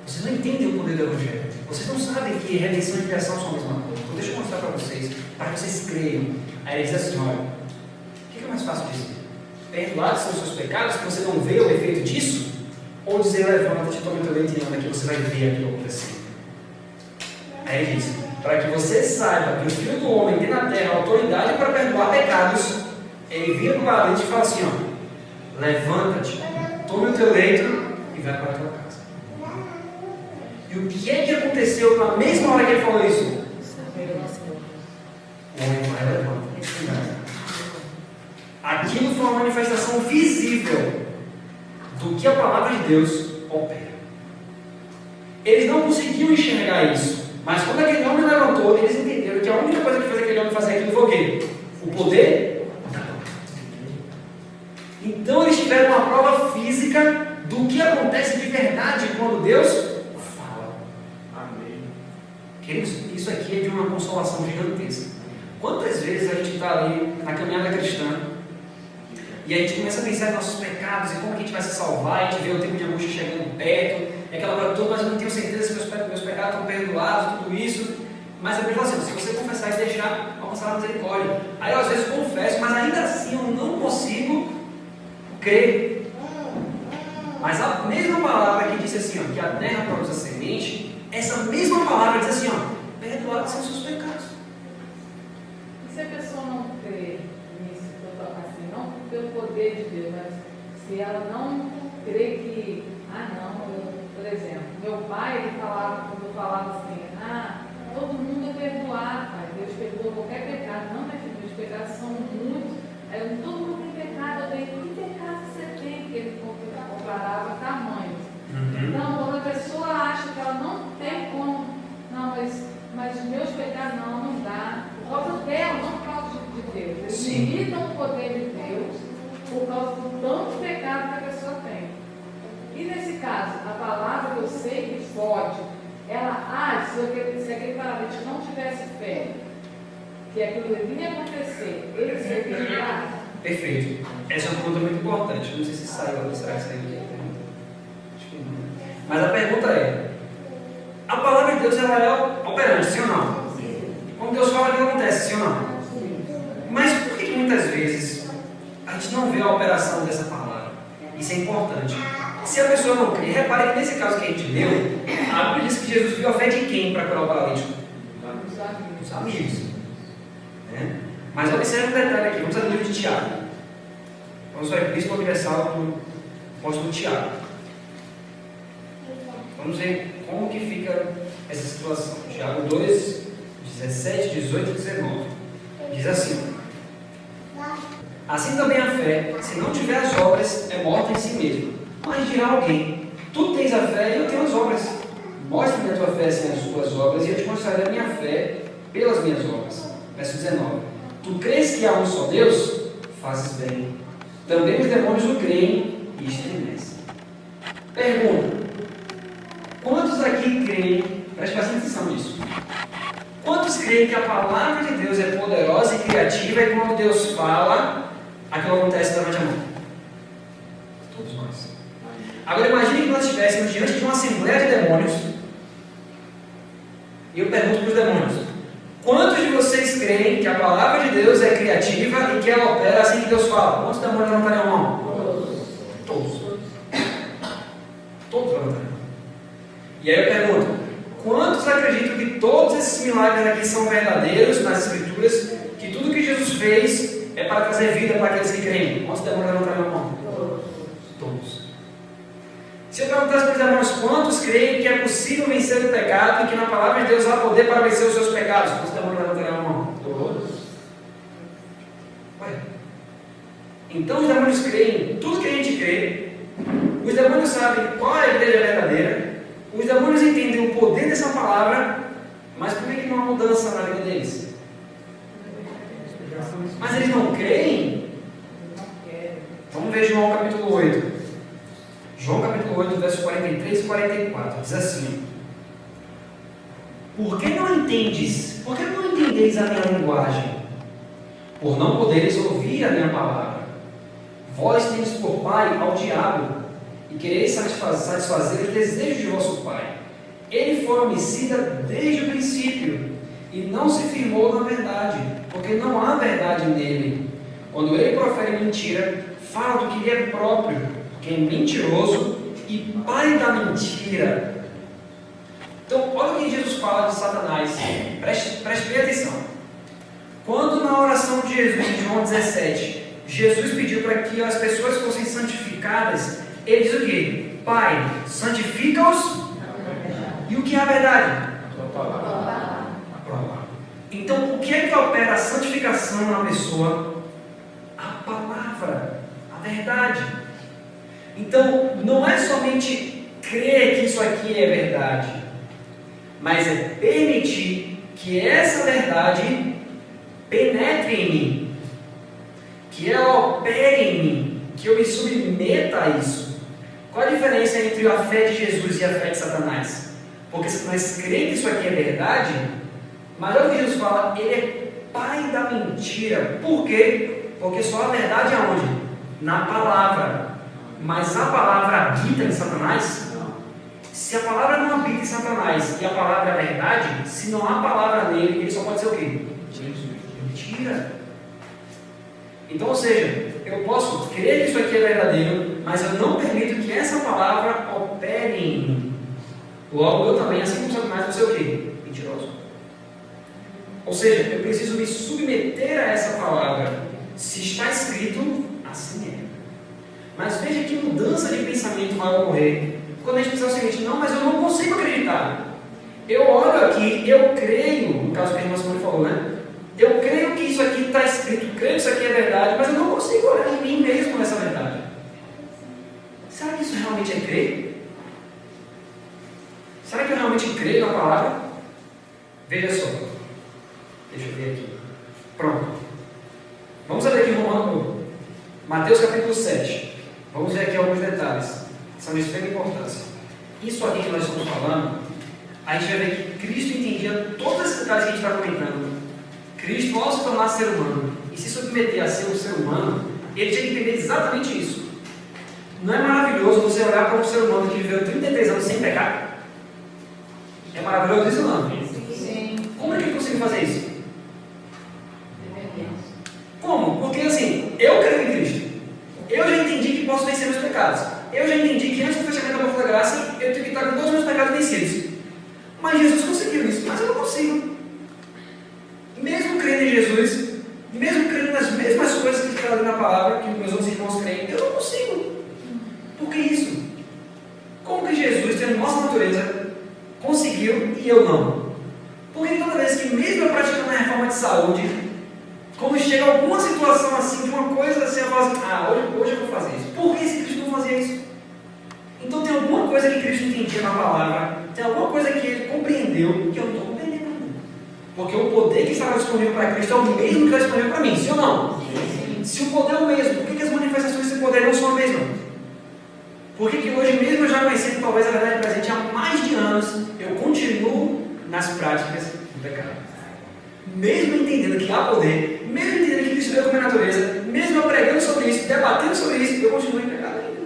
Speaker 1: Vocês não entendem o poder do Evangelho. Vocês não sabem que redenção e criação são a mesma coisa. Então deixa eu mostrar para vocês, para que vocês creiam. Aí ele diz assim: olha, o que é mais fácil dizer? Perdoados são os seus pecados, que você não vê o efeito disso? Ou dizer: levanta-te, toma teu leite e anda, que você vai ver aquilo acontecer. Aí ele diz: para que você saiba que o Filho do Homem tem na terra autoridade para perdoar pecados, ele vira para o paralítico e fala assim: ó, levanta-te, toma o teu leito e vai para a tua casa. E o que é que aconteceu na mesma hora que ele falou isso? O homem vai levanta. Aqui aquilo foi uma manifestação visível do que a palavra de Deus opera. Eles não conseguiam enxergar isso, mas quando aquele homem levantou, eles entenderam que a única coisa que fez aquele homem fazer aquilo foi o quê? O poder da palavra. Então eles tiveram uma prova física do que acontece de verdade quando Deus fala.
Speaker 6: Amém.
Speaker 1: Queridos, isso aqui é de uma consolação gigantesca. Quantas vezes a gente está ali na caminhada cristã e a gente começa a pensar em nossos pecados e como que a gente vai se salvar, a gente vê o tempo de angústia chegando perto, é aquela coisa toda, mas eu não tenho certeza se meus pecados estão perdoados, tudo isso. Mas a Bíblia fala assim, se você confessar e deixar, alcançar a misericórdia. Aí eu às vezes confesso, mas ainda assim eu não consigo crer. Mas a mesma palavra que disse assim, ó, que a terra produz a semente, essa mesma palavra diz assim, ó, perdoados são os seus pecados.
Speaker 7: E se a pessoa não crê nisso, assim, não pelo poder de Deus, mas se ela não crê que, por exemplo, meu pai, ele falava, quando eu falava assim, todo mundo é perdoado, pai, Deus perdoa qualquer pecado. Não, minha filha, meus pecados são muitos. Aí todo mundo tem pecado, eu tenho, que pecado você tem? Porque ele comparava tamanhos. Então, quando a pessoa acha que ela não tem como, não, mas os meus pecados não dá, por causa dela, não por causa de Deus. Eles limitam o poder de Deus por causa do tanto pecado que a pessoa tem. E nesse caso, a palavra que eu sei que pode, ela se aquele paralítico não tivesse fé, que aquilo vinha acontecer, ele seria perdoado?
Speaker 1: Perfeito. Essa é uma pergunta muito importante. Não sei se saiu, será que saiu aqui a pergunta? Acho que não. Mas a pergunta é: a palavra de Deus ela é operante, sim ou não? Quando Deus fala, aquilo acontece, sim ou não? Mas por que muitas vezes a gente não vê a operação dessa palavra? Isso é importante. Se a pessoa não crê, repare que nesse caso que a gente leu, a Bíblia diz que Jesus viu a fé de quem para curar o paralítico? Dos amigos. Né? Mas observe um detalhe aqui, vamos ao livro de Tiago. Vamos ao Epístola Universal do apóstolo Tiago. Vamos ver como que fica essa situação. Tiago 2, 17, 18 e 19. Diz assim: assim também a fé, se não tiver as obras, é morta em si mesma. Mas dirá alguém: tu tens a fé e eu tenho as obras. Mostre-me a tua fé sem as tuas obras, e eu te mostrarei a minha fé pelas minhas obras. Verso 19: tu crês que há um só Deus? Fazes bem. Também os demônios o creem e estremecem. Pergunta: quantos aqui creem, preste bastante atenção nisso, quantos creem que a palavra de Deus é poderosa e criativa e quando Deus fala, aquilo acontece durante a mão? Todos nós. Agora imagine que nós estivéssemos diante de uma assembleia de demônios e eu pergunto para os demônios: quantos de vocês creem que a palavra de Deus é criativa e que ela opera assim que Deus fala? Quantos demônios levantariam a mão? Todos. Todos levantariam a mão. E aí eu pergunto: quantos acreditam que todos esses milagres aqui são verdadeiros nas Escrituras, que tudo que Jesus fez é para trazer vida para aqueles que creem? Quantos demônios levantariam a mão? Todos. Se eu perguntasse para os demônios quantos creem que é possível vencer o pecado e que na palavra de Deus há poder para vencer os seus pecados, quantos demônios levantariam a mão? Todos. Ué. Então os demônios creem em tudo que a gente crê, os demônios sabem qual é a igreja verdadeira, os demônios entendem o poder dessa palavra, mas por que não há mudança na vida deles? Mas eles não creem? Vamos ver João capítulo 8. João capítulo 8, versos 43 e 44, diz assim: por que não entendes? Por que não entendeis a minha linguagem? Por não poderes ouvir a minha palavra. Vós tendes por pai ao diabo, e quereis satisfazer os desejos de vosso pai. Ele foi homicida desde o princípio, e não se firmou na verdade, porque não há verdade nele. Quando ele profere mentira, fala do que lhe é próprio, que é mentiroso e pai da mentira. Então, olha o que Jesus fala de Satanás. Preste bem atenção. Quando na oração de Jesus, em João 17, Jesus pediu para que as pessoas fossem santificadas, ele diz o quê? Pai, santifica-os. E o que é a verdade? A palavra. Então, o que é que opera a santificação na pessoa? A palavra. Então, não é somente crer que isso aqui é verdade, mas é permitir que essa verdade penetre em mim, que ela opere em mim, que eu me submeta a isso. Qual a diferença entre a fé de Jesus e a fé de Satanás? Porque Satanás crê que isso aqui é verdade, mas olha o que Jesus fala, ele é pai da mentira. Por quê? Porque só a verdade é onde? Na palavra. Mas a palavra habita em Satanás? Se a palavra não habita em Satanás e a palavra é verdade, se não há palavra nele, ele só pode ser o quê? Mentira. Então, ou seja, eu posso crer que isso aqui é verdadeiro, mas eu não permito que essa palavra opere em mim. Logo, eu também, assim como Satanás, vou ser o quê? Mentiroso. Ou seja, eu preciso me submeter a essa palavra. Se está escrito, assim é. Mas veja que mudança de pensamento vai ocorrer quando a gente pensa o seguinte: não, mas eu não consigo acreditar. Eu olho aqui, eu creio, no caso que a irmã Simone falou, né? Eu creio que isso aqui está escrito, creio que isso aqui é verdade, mas eu não consigo olhar em mim mesmo essa verdade. Será que isso realmente é crer? Será que eu realmente creio na palavra? Veja só. Deixa eu ver aqui. Pronto. Vamos ler aqui Mateus capítulo 7. Vamos ver aqui alguns detalhes. São de extrema importância. Isso aqui que nós estamos falando, a gente vai ver que Cristo entendia todos esses detalhes que a gente está comentando. Cristo, ao se tornar ser humano e se submeter a ser um ser humano, ele tinha que entender exatamente isso. Não é maravilhoso você olhar para um ser humano que viveu 33 anos sem pecar? É maravilhoso isso ou não?
Speaker 7: Sim.
Speaker 1: Como é que ele conseguiu fazer isso? Como? Porque assim, eu creio em Cristo. Eu já entendi que posso vencer meus pecados. Eu já entendi que antes do fechamento da porta da graça, eu tenho que estar com todos os meus pecados vencidos. Mas Jesus conseguiu isso, mas eu não consigo. Mesmo crendo em Jesus, mesmo crendo nas mesmas coisas que está ali na palavra, que meus outros irmãos creem, eu não consigo. Por que isso? Como que Jesus, tendo nossa natureza, conseguiu e eu não? Porque toda vez que, mesmo eu praticando a reforma de saúde, quando chega alguma situação assim, de uma coisa assim, eu falo assim: hoje eu vou fazer isso. Por que esse Cristo não fazia isso? Então tem alguma coisa que Cristo entendia na palavra, tem alguma coisa que ele compreendeu que eu não estou compreendendo ainda. Porque o poder que estava disponível para Cristo é o mesmo que está disponível para mim, sim ou não? Sim. Se o poder é o mesmo, por que as manifestações desse poder não são a mesma? Por que hoje mesmo eu já conhecendo talvez a verdade presente há mais de anos, eu continuo nas práticas do pecado? Mesmo entendendo que há poder, mesmo entendendo que Cristo veio com a minha natureza, mesmo eu pregando sobre isso, debatendo sobre isso, eu continuo em pecado ainda.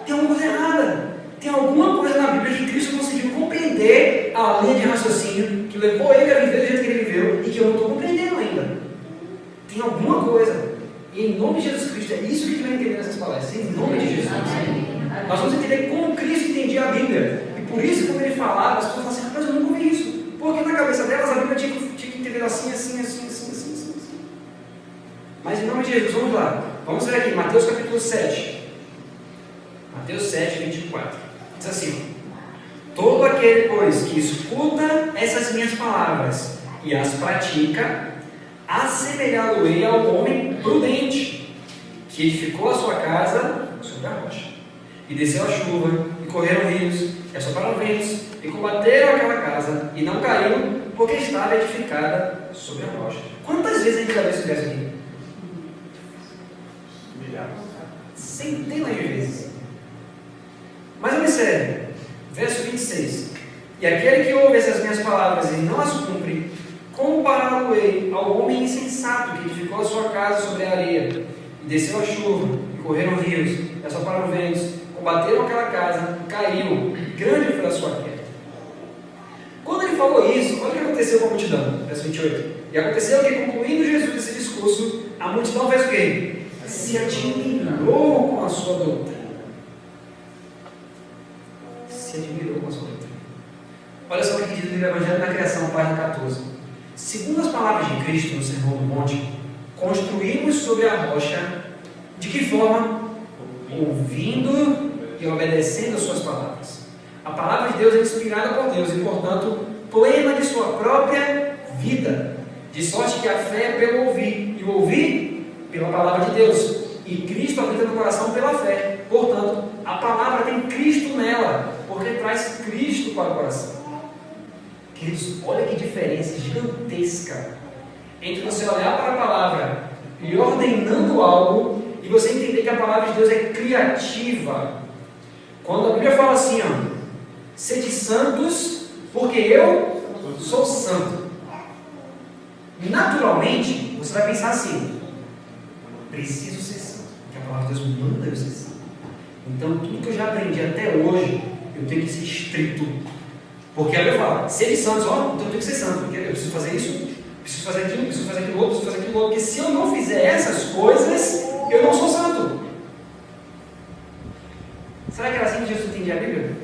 Speaker 1: Tem alguma coisa errada. Tem alguma coisa na Bíblia que Cristo conseguiu compreender a linha de raciocínio que levou ele a viver do jeito que ele viveu e que eu não estou compreendendo ainda. Tem alguma coisa. E em nome de Jesus Cristo, é isso que a gente vai entender nessas palestras. Em nome de Jesus. Nós vamos entender como Cristo entendia a Bíblia. E por isso, quando ele falava, as pessoas falam assim: rapaz, eu nunca ouvi isso. Porque na cabeça delas a Bíblia tinha que entender assim. Mas em nome de Jesus, vamos lá. Vamos ver aqui, Mateus capítulo 7. Mateus 7, 24. Diz assim: todo aquele, pois, que escuta essas minhas palavras e as pratica, assemelhá-lo-ei ao homem prudente, que edificou a sua casa sobre a rocha. E desceu a chuva, e correram rios, e assopraram ventos, e combateram aquela casa, e não caiu, porque estava edificada sobre a rocha. Quantas vezes a gente já viu esse verso aqui? Centenas de vezes. Mas observe, verso 26. E aquele que ouve essas minhas palavras e não as cumpre, compará-lo-ei ao homem insensato que edificou a sua casa sobre a areia, e desceu a chuva, e correram rios, e assopraram ventos, combateram aquela casa, caiu, grande foi a sua queda. Quando ele falou isso, olha o que aconteceu com a multidão, verso 28. E aconteceu que, concluindo Jesus esse discurso, a multidão fez o quê? Se admirou com a sua doutrina. Se admirou com a sua doutrina. Olha só o que diz no Evangelho da Criação, página 14. Segundo as palavras de Cristo no Sermão do Monte, construímos sobre a rocha, de que forma? Ouvindo e obedecendo as suas palavras. A palavra de Deus é inspirada por Deus e, portanto, plena de sua própria vida. De sorte que a fé é pelo ouvir, e o ouvir pela palavra de Deus. E Cristo habita no coração pela fé. Portanto, a palavra tem Cristo nela, porque traz Cristo para o coração. Queridos, olha que diferença gigantesca entre você olhar para a palavra e ordenando algo e você entender que a palavra de Deus é criativa. Quando a Bíblia fala assim, ó, sede santos, porque eu sou santo. Naturalmente, você vai pensar assim, preciso ser santo, porque a palavra de Deus manda eu ser santo. Então, tudo que eu já aprendi até hoje, eu tenho que ser estrito. Porque a Bíblia fala, sede santos, ó, então eu tenho que ser santo, porque eu preciso fazer isso, preciso fazer aquilo, preciso fazer aquilo outro, preciso fazer aquilo outro, porque se eu não fizer essas coisas, eu não sou santo. Será que era assim que Jesus entendia a Bíblia?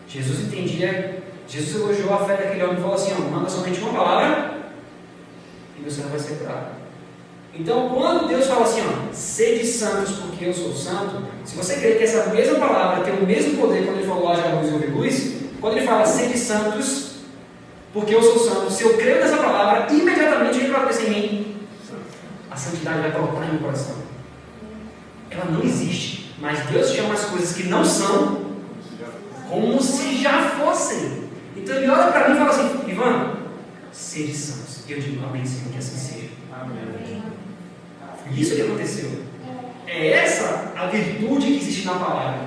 Speaker 1: Jesus elogiou a fé daquele homem e falou assim, ó, manda somente uma palavra e você não vai ser curado. Então, quando Deus fala assim, ó, sede santos porque eu sou santo, se você crê que essa mesma palavra tem o mesmo poder quando ele falou haja luz e houve luz, quando ele fala sede santos porque eu sou santo, se eu creio nessa palavra, imediatamente o que vai acontecer em mim? A santidade vai brotar em meu coração. Ela não existe, mas Deus chama as coisas que não são como se já fossem. Então ele olha para mim e fala assim, Ivan, sede santos. E eu digo, amém, Senhor, que assim seja. Amém. Isso que aconteceu. É essa a virtude que existe na palavra.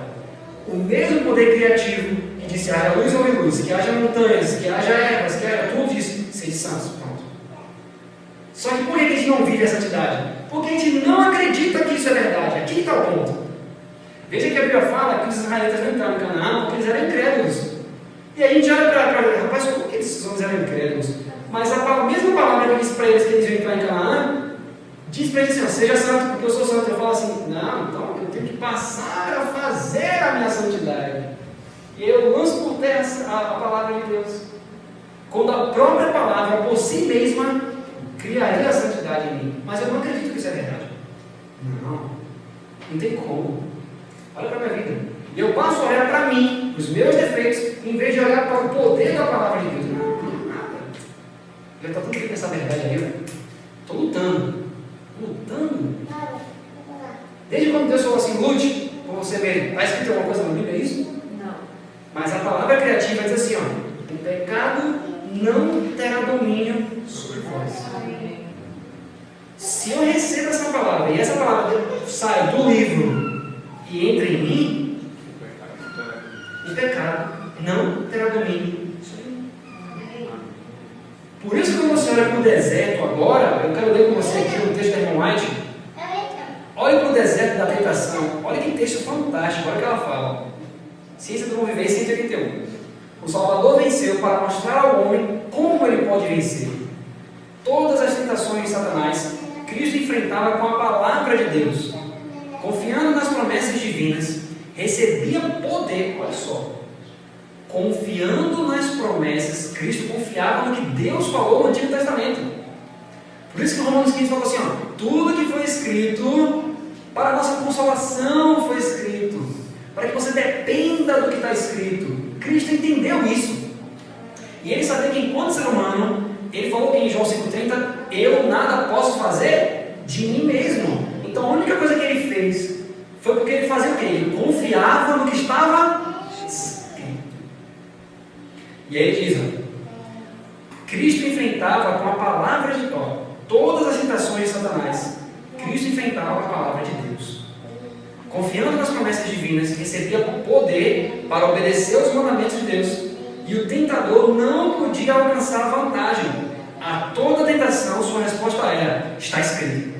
Speaker 1: O mesmo poder criativo que disse haja luz ou luz, que haja montanhas, que haja ervas, que haja tudo isso, sede santos. Pronto. Só que por que a gente não vive a santidade? Porque a gente não acredita que isso é verdade. Aqui está o ponto. Veja que a Bíblia fala que os israelitas não entraram em Canaã porque eles eram incrédulos. E aí a gente olha para rapaz, como que esses homens eram incrédulos? Mas a mesma palavra que disse para eles que eles iam entrar em Canaã, diz para eles assim, ó, seja santo porque eu sou santo. Eu falo assim, não, então eu tenho que passar a fazer a minha santidade. E eu lanço por terra a palavra de Deus. Quando a própria palavra por si mesma criaria a santidade em mim. Mas eu não acredito que isso é verdade. Não tem como. Olha para a minha vida. E eu passo a olhar para mim, para os meus defeitos, em vez de olhar para o poder da palavra de Deus. Não, nada. Já está tudo bem com essa verdade aí, velho. Estou lutando. Desde quando Deus falou assim, lute por você mesmo. Está escrito alguma coisa na Bíblia, é isso?
Speaker 7: Não.
Speaker 1: Mas a palavra criativa diz assim, ó, o pecado não terá domínio sobre vós. Se eu recebo essa palavra e essa palavra sai do livro e entra em mim, o pecado não terá domínio sobre mim. Por isso, quando você olha para o deserto agora, eu quero ler com você aqui um texto da irmã White. Olhe para o deserto da tentação. Olha que texto fantástico. Olha o que ela fala. Ciência do Bom Viver, 181. O Salvador venceu para mostrar ao homem como ele pode vencer. Todas as tentações de Satanás, Cristo enfrentava com a palavra de Deus. Confiando nas promessas divinas, recebia poder. Olha só. Confiando nas promessas, Cristo confiava no que Deus falou no Antigo Testamento. Por isso que o Romanos 15 falou assim, ó, tudo que foi escrito para a nossa consolação foi escrito, para que você dependa do que está escrito. Cristo entendeu isso. E ele sabia que enquanto ser humano, ele falou que em João 5,30, eu nada posso fazer de mim mesmo. Então a única coisa que ele fez foi porque ele fazia o quê? Ele confiava no que estava escrito. E aí ele diz, ó, Cristo enfrentava com a palavra de Deus todas as tentações de Satanás. Cristo enfrentava com a palavra de Deus. Confiando nas promessas divinas, recebia poder para obedecer aos mandamentos de Deus. E o tentador não podia alcançar vantagem. A toda tentação, sua resposta era, está escrito.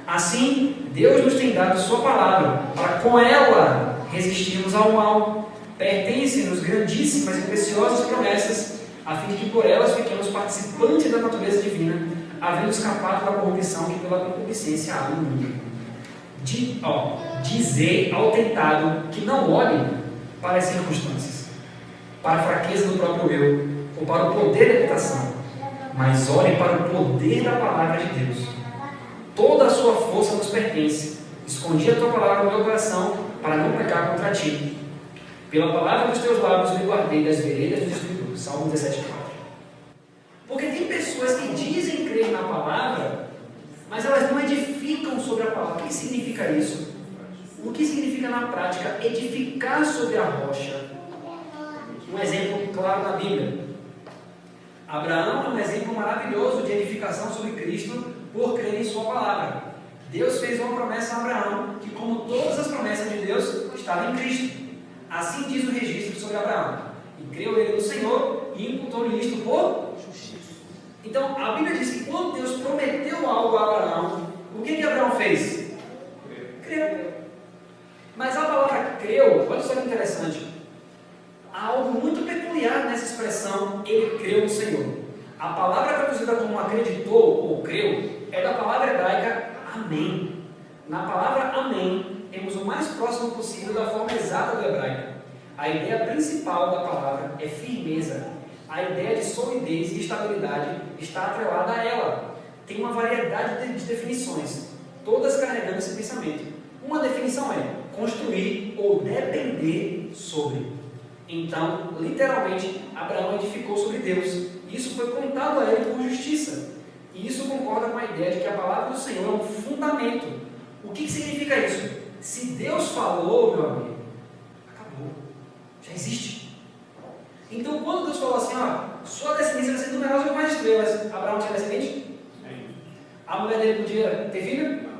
Speaker 1: Assim, Deus nos tem dado sua palavra, para com ela resistirmos ao mal. Pertencem-nos grandíssimas e preciosas promessas, a fim de que por elas fiquemos participantes da natureza divina, havendo escapado da corrupção que pela concupiscência há no mundo. Dizer ao tentado que não olhe para as circunstâncias, para a fraqueza do próprio eu, ou para o poder da tentação, mas olhe para o poder da palavra de Deus. Toda a sua força nos pertence. Escondi a tua palavra no meu coração, para não pecar contra ti. Pela palavra dos teus lábios me guardei das veredas do Espírito. Salmo 17,4. Porque tem pessoas que dizem crer na palavra, mas elas não edificam sobre a palavra. O que significa isso? O que significa na prática edificar sobre a rocha? Um exemplo claro na Bíblia. Abraão é um exemplo maravilhoso de edificação sobre Cristo por crer em sua palavra. Deus fez uma promessa a Abraão que, como todas as promessas de Deus, estava em Cristo. Assim diz o registro sobre Abraão. E creu ele no Senhor e imputou-lhe isto por justiça. Então, a Bíblia diz que quando Deus prometeu algo a Abraão, o que Abraão fez? Creu. Mas a palavra creu, olha só que interessante. Há algo muito peculiar nessa expressão, ele creu no Senhor. A palavra traduzida como acreditou ou creu é da palavra hebraica amém. Na palavra amém, temos o mais próximo possível da forma exata do hebraico. A ideia principal da palavra é firmeza. A ideia de solidez e estabilidade está atrelada a ela. Tem uma variedade de definições, todas carregando esse pensamento. Uma definição é construir ou depender sobre. Então, literalmente, Abraão edificou sobre Deus. Isso foi contado a ele por justiça. E isso concorda com a ideia de que a palavra do Senhor é um fundamento. O que significa isso? Se Deus falou, meu amigo, acabou. Já existe. Então, quando Deus falou assim, ó, sua descendência vai ser numerosa como as estrelas, Abraão tinha descendente? A mulher dele podia ter filho?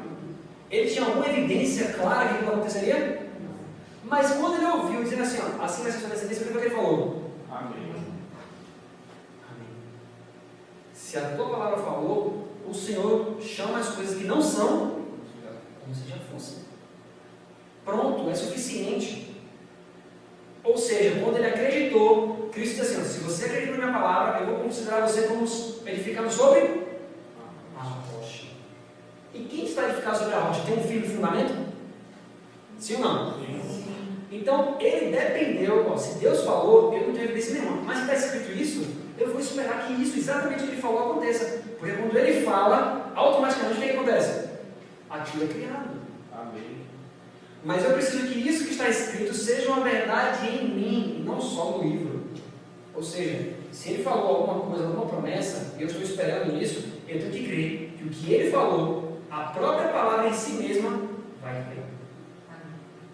Speaker 1: Ele tinha alguma evidência clara que aquilo aconteceria? Mas quando ele ouviu dizendo assim, ó, assim vai ser sua descendência, o que foi que ele falou? Amém. Amém. Se a tua palavra falou, o Senhor chama as coisas que não são como se já fossem. Pronto, é suficiente. Ou seja, quando ele acreditou, Cristo disse assim, ó, se você acredita na minha palavra, eu vou considerar você como edificando sobre a rocha. E quem está edificado sobre a rocha tem um firme fundamento? Sim ou não? Sim. Então, ele dependeu, ó, se Deus falou, eu não tenho evidência nenhuma. Mas se está escrito isso, eu vou esperar que isso, exatamente o que ele falou, aconteça. Porque quando ele fala, automaticamente o que acontece? Aquilo é criado. Amém. Mas eu preciso que isso que está escrito seja uma verdade em mim, e não só no livro. Ou seja, se ele falou alguma coisa, alguma promessa, e eu estou esperando nisso, eu tenho que crer que o que ele falou, a própria palavra em si mesma, vai crer.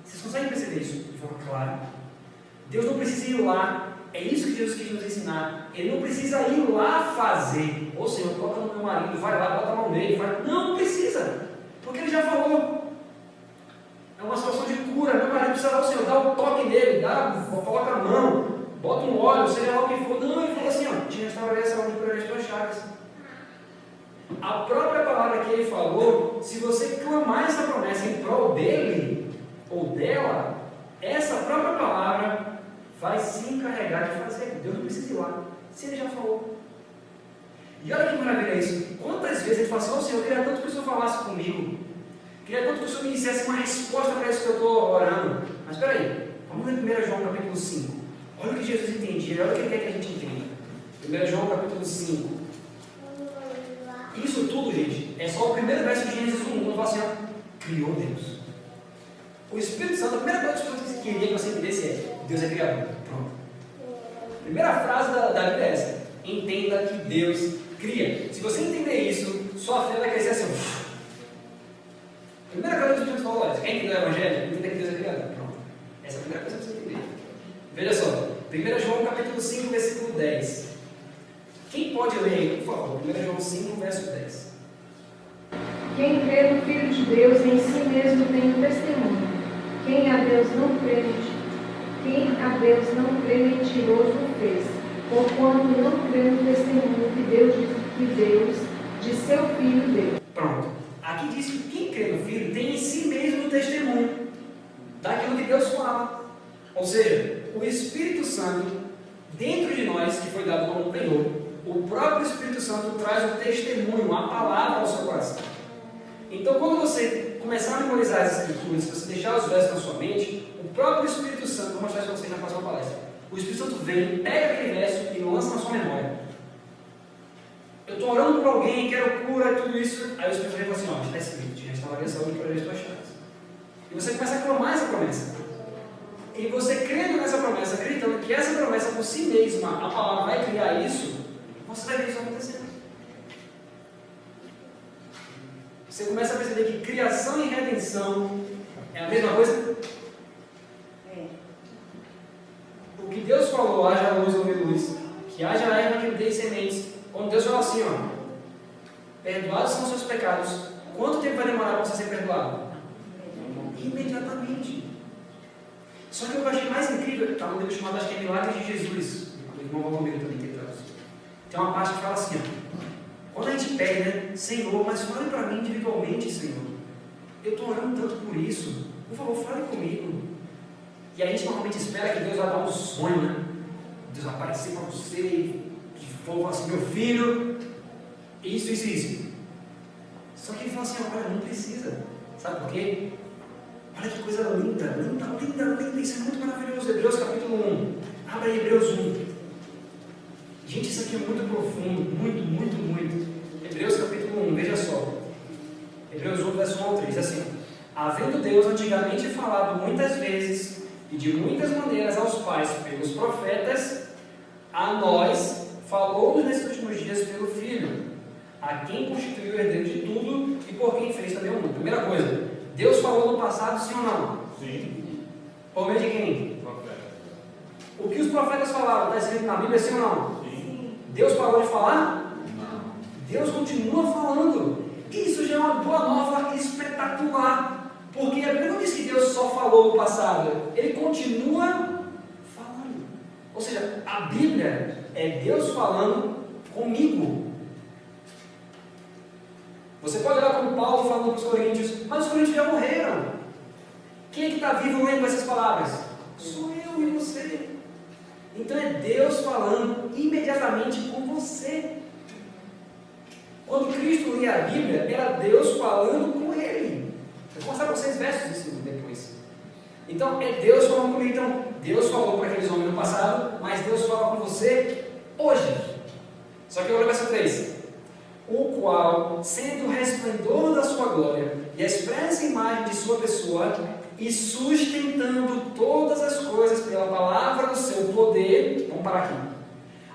Speaker 1: Vocês conseguem perceber isso de forma clara? Deus não precisa ir lá, é isso que Jesus quis nos ensinar. Ele não precisa ir lá fazer. Ô Senhor, toca no meu marido, vai lá, bota a mão nele, vai. Não precisa, porque ele já falou. É uma situação de cura. Meu marido precisa, ô Senhor, dá o toque nele, coloca a mão, bota um óleo, seja lá o que for. Não, ele falou assim: ó, te restaurarei a saúde por as tuas chagas. A própria palavra que ele falou, se você clamar essa promessa em prol dele ou dela, essa própria palavra vai se encarregar de fazer. Deus não precisa ir lá, se ele já falou. E olha que maravilha isso. Quantas vezes ele fala assim: ó Senhor, eu queria tanto que o Senhor falasse comigo, queria tanto que o Senhor me dissesse uma resposta para isso que eu estou orando. Mas espera aí, vamos ler 1 João capítulo 5. Olha o que Jesus entendia, olha o que ele quer que a gente entenda. 1 João capítulo 5. Isso tudo, gente, é só o primeiro verso de Gênesis 1, quando fala assim, ó, criou Deus. O Espírito Santo, a primeira coisa que o Espírito Santo queria que você entendesse é: Deus é criador. Pronto. A primeira frase da Bíblia é essa: entenda que Deus cria. Se você entender isso, sua fé vai crescer assim. A primeira coisa que o Espírito Santo falou é: quer entender o Evangelho? Entenda que Deus é criador. Pronto. Essa é a primeira coisa que você entender. Veja só, 1 João capítulo 5, versículo 10. Quem pode ler aí, por favor? 1 João 5, verso 10.
Speaker 4: Quem crê no Filho de Deus em si mesmo tem um testemunho. Quem a Deus não crê, mentiroso o fez, porquanto não crê no testemunho que Deus de seu Filho deu.
Speaker 1: Pronto. Aqui diz que quem crê no Filho tem em si mesmo o testemunho daquilo que Deus fala. Ou seja, o Espírito Santo, dentro de nós, que foi dado como penhor, o próprio Espírito Santo traz o testemunho, a palavra ao seu coração. Então, quando você começar a memorizar as Escrituras, se você deixar os versos na sua mente, o próprio Espírito Santo, vou mostrar isso para vocês na próxima palestra, o Espírito Santo vem, pega aquele verso e lança na sua memória. Eu estou orando por alguém, quero cura e tudo isso, aí o Espírito Santo vem e fala assim: ó, está escrito, te restaurarei a saúde por as tuas chagas. E você começa a clamar essa promessa. E você crendo nessa promessa, acreditando que essa promessa por si mesma, a palavra vai criar isso, você vai ver isso acontecendo. Você começa a perceber que criação e redenção É a mesma coisa?
Speaker 5: É.
Speaker 1: O que Deus falou, haja luz, houve luz, que haja erva que dê sementes. Quando Deus fala assim, ó, perdoados são os seus pecados, quanto tempo vai demorar para você ser perdoado? Imediatamente. Só que o que eu achei mais incrível, está um livro chamado, acho que é Milagres de Jesus, o irmão Valdomiro também tem traduzido. Tem uma parte que fala assim, ó, quando a gente pede, né, Senhor, mas fale para mim individualmente, Senhor, eu estou orando tanto por isso, por favor, fale comigo. E a gente normalmente espera que Deus vai dar um sonho, né? Deus vai aparecer para você e falar assim, meu filho, isso. Só que ele fala assim, olha, não precisa. Sabe por quê? Olha que coisa linda, isso é muito maravilhoso. Hebreus capítulo 1. Abra aí Hebreus 1. Gente, isso aqui é muito profundo, muito. Hebreus capítulo 1, veja só. Hebreus 1, verso 1 ao 3, assim. Havendo Deus antigamente falado muitas vezes e de muitas maneiras aos pais pelos profetas, a nós falou nesses últimos dias pelo Filho, a quem constituiu o herdeiro de tudo e por quem fez também o mundo. Primeira coisa, Deus falou no passado, sim ou não?
Speaker 6: Sim.
Speaker 1: Por meio de quem?
Speaker 6: Profeta.
Speaker 1: O que os profetas falaram, está escrito na Bíblia, sim ou não?
Speaker 6: Sim.
Speaker 1: Deus parou de falar?
Speaker 6: Não.
Speaker 1: Deus continua falando. Isso já é uma boa nova espetacular. Porque a Bíblia não diz que Deus só falou no passado. Ele continua falando. Ou seja, a Bíblia é Deus falando comigo. Você pode olhar como Paulo falando para os coríntios, mas os coríntios já morreram. Quem é que está vivo lendo essas palavras? Sou eu e você. Então é Deus falando imediatamente com você. Quando Cristo lia a Bíblia, era Deus falando com ele. Eu vou mostrar para vocês versos disso depois. Então é Deus falando comigo. Então Deus falou para aqueles homens no passado, mas Deus fala com você hoje. Só que olha o verso 3. O qual, sendo o resplendor da sua glória e a expressa imagem de sua pessoa, e sustentando todas as coisas pela palavra do seu poder, vamos parar aqui.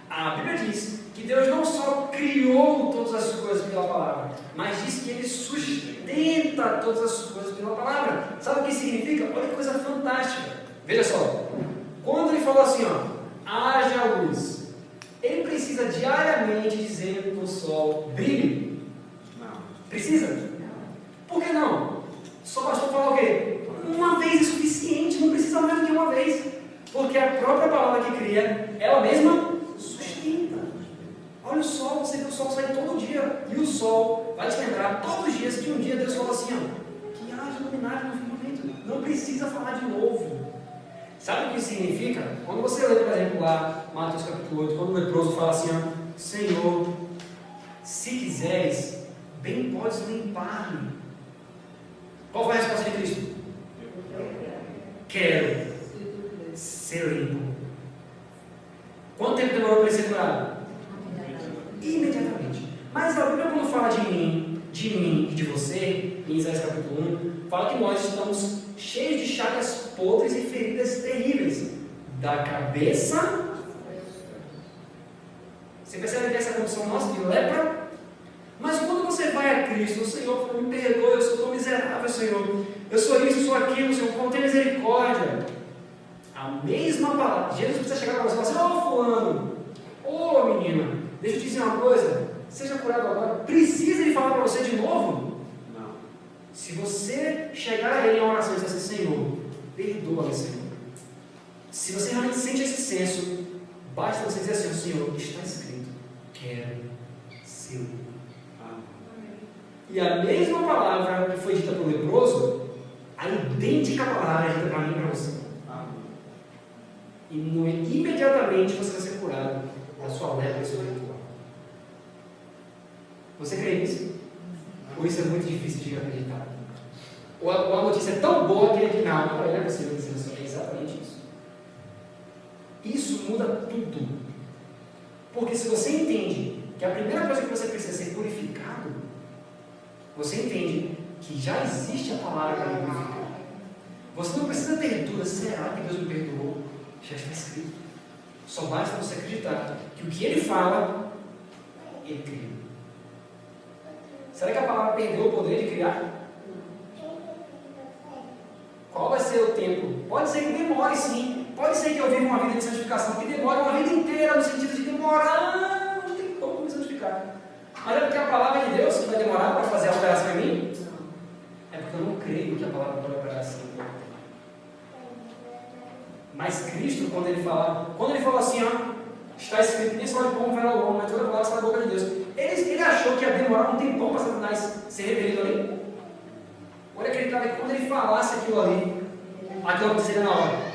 Speaker 1: A Bíblia diz que Deus não só criou todas as coisas pela palavra, mas diz que Ele sustenta todas as coisas pela palavra. Sabe o que significa? Olha que coisa fantástica. Veja só, quando Ele falou assim, ó, haja luz, Ele precisa diariamente dizer para o sol, brilhe?
Speaker 6: Não.
Speaker 1: Precisa? Não. Por que não? Só bastou falar o quê? Uma vez é suficiente, não precisa mais do que uma vez. Porque a própria palavra que cria, ela mesma sustenta. Olha o sol, você vê o sol sair todo dia. E o sol vai te lembrar todos os dias que um dia Deus falou assim, ó, que haja luminária no firmamento. Não precisa falar de novo. Sabe o que significa? Quando você lê, por exemplo, lá, Mateus capítulo 8, quando o leproso fala assim, ó, Senhor, se quiseres, bem podes limpar-me. Qual foi a resposta de Cristo? Quero ser limpo. Quanto tempo demorou para ele ser curado? Imediatamente. Mas a Bíblia, quando fala de mim e de você, em Isaías capítulo 1, fala que nós estamos cheios de chagas podres e feridas terríveis, da cabeça. Você percebe que essa condição nossa de lepra? Mas quando você vai a Cristo, o Senhor, me perdoe, eu sou tão miserável, Senhor, eu sou isso, eu sou aquilo, Senhor, como tem misericórdia. A mesma palavra, Jesus precisa chegar para você e falar assim, ô fulano, ô menina, deixa eu te dizer uma coisa, seja curado agora. Precisa ele falar para você de novo?
Speaker 6: Não.
Speaker 1: Se você chegar a ele em oração e dizer assim, Senhor, perdoa-me, Senhor. Se você realmente sente esse senso, basta você dizer assim, Senhor, está escrito, quero ser limpo. E a mesma palavra que foi dita pelo leproso, a idêntica palavra é dita para mim e para você. E imediatamente você vai ser curado da sua lepra espiritual. Você crê nisso? Ou isso é muito difícil de acreditar? Ou a notícia é tão boa que ele não, não é possível dizer isso. É exatamente isso. Isso muda tudo. Porque se você entende que a primeira coisa que você precisa ser purificado, você entende que já existe a palavra para purificar. Você não precisa ter dúvida, será que Deus me perdoou? Já está escrito. Só basta você acreditar que o que Ele fala, Ele cria. Será que a palavra perdeu o poder de criar? Pode ser que demore sim. Pode ser que eu viva uma vida de santificação que demore uma vida inteira, no sentido de demorar um tempão para me santificar. Mas é porque a palavra de Deus que vai demorar para fazer a operação em mim? É porque eu não creio que a palavra pode operar assim. Mas Cristo, quando ele falou assim, ó, está escrito, nem só de pão verá o homem, mas toda palavra está na boca de Deus. Ele achou que ia demorar um tempão para Satanás ser revelido ali? Ou ele acreditava que quando ele falasse aquilo ali, aquilo aconteceria na hora?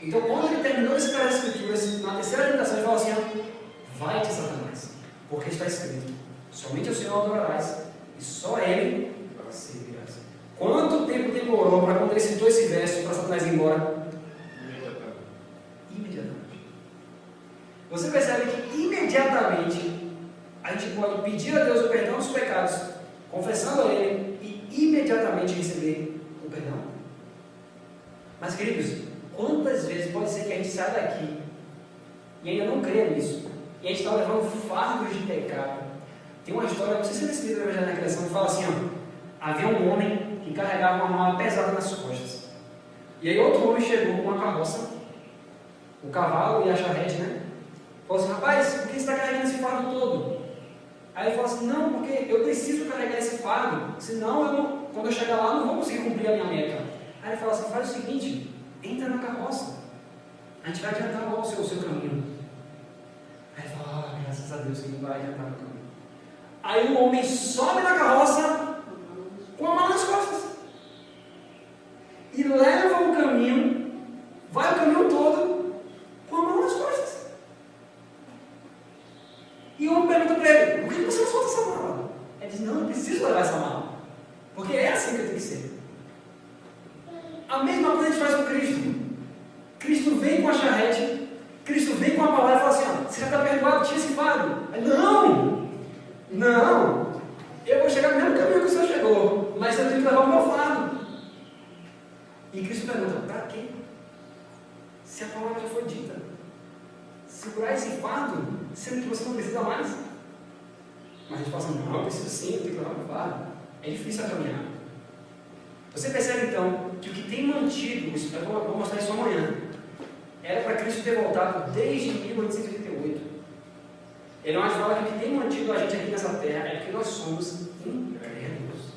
Speaker 1: Então, quando ele terminou de citar as Escrituras, na terceira tentação, ele falou assim, ó, vai-te, Satanás, porque está escrito, somente ao Senhor adorarás, e só a Ele servirás. Quanto tempo demorou para quando ele citou esse verso para Satanás ir embora? Imediatamente. Você percebe que imediatamente a gente pode pedir a Deus o perdão dos pecados, confessando a Ele e imediatamente receber o perdão. Mas, queridos, quantas vezes pode ser que a gente saia daqui e ainda não crê nisso, e a gente está levando fardos de pecado? Tem uma história, não sei se você lembra já na criação, que fala assim, ó, havia um homem que carregava uma mala pesada nas costas. E aí outro homem chegou com uma carroça, o cavalo e a charrete, né? Falou assim, rapaz, por que você está carregando esse fardo todo? Aí ele falou assim, não, porque eu preciso carregar esse fardo, senão quando eu chegar lá, eu não vou conseguir cumprir a minha meta. Aí ele falou assim, faz o seguinte, entra na carroça, a gente vai adiantar logo o seu caminho. Aí ele falou, graças a Deus que não vai adiantar o caminho. Aí o homem sobe na carroça com a mão nas costas e leva o caminho, vai o caminho todo com a mão nas costas. E o homem pergunta para ele, por que você não solta essa mala? Ele diz, não, eu preciso levar essa mala, porque é assim que eu tenho que ser. A mesma coisa a gente faz com Cristo. Cristo vem com a charrete, Cristo vem com a palavra e fala assim, ó, você já está perdoado, tira esse fardo. Não, eu vou chegar no mesmo caminho que o Senhor chegou, mas eu tenho que levar o meu fardo. E Cristo pergunta, para quê? Se a palavra já foi dita, segurar esse fardo, sendo que você não precisa mais. Mas a gente fala assim, não, eu preciso sim, eu tenho que levar o meu fardo. É difícil a caminhar. Você percebe então que o que tem mantido, eu vou mostrar isso amanhã, era para Cristo ter voltado desde 1888. Ele não fala que o que tem mantido a gente aqui nessa terra é porque nós somos incrédulos.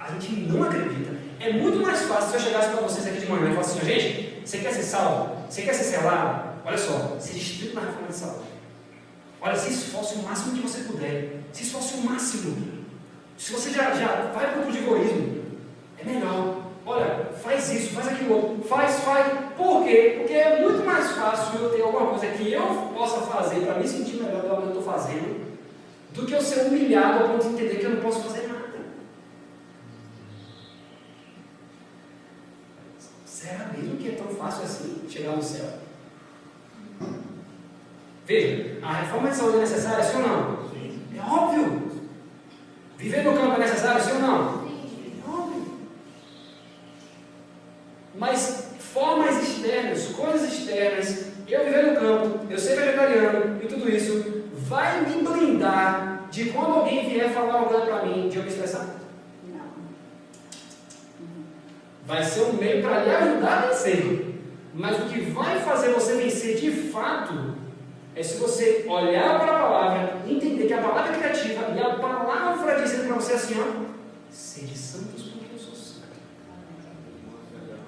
Speaker 1: A gente não acredita. É muito mais fácil se eu chegasse para vocês aqui de manhã e falasse assim, gente, você quer ser salvo? Você quer ser selado? Olha só, seja inscrito na reforma de saúde. Olha, se esforce o máximo que você puder. Se esforce o máximo. Se você já vai para o egoísmo, é melhor. Olha, faz isso, faz aquilo outro. Faz. Por quê? Porque é muito mais fácil eu ter alguma coisa que eu possa fazer para me sentir melhor pelo que eu estou fazendo, do que eu ser humilhado ao ponto de entender que eu não posso fazer nada. Será mesmo que é tão fácil assim chegar no céu? Veja, a reforma de saúde é necessária, sim ou não? Sim. É óbvio. Viver no campo é necessário, sim ou não? Sim. É óbvio. Mas formas externas, coisas externas, eu viver no campo, eu ser vegetariano e tudo isso, vai me blindar de quando alguém vier falar uma coisa para mim, de eu me estressar? Não. Vai ser um meio para lhe ajudar a vencer. Mas o que vai fazer você vencer de fato é se você olhar para a palavra, entender que a palavra é criativa e a palavra dizendo para você assim, ó, sede santos porque eu sou santo.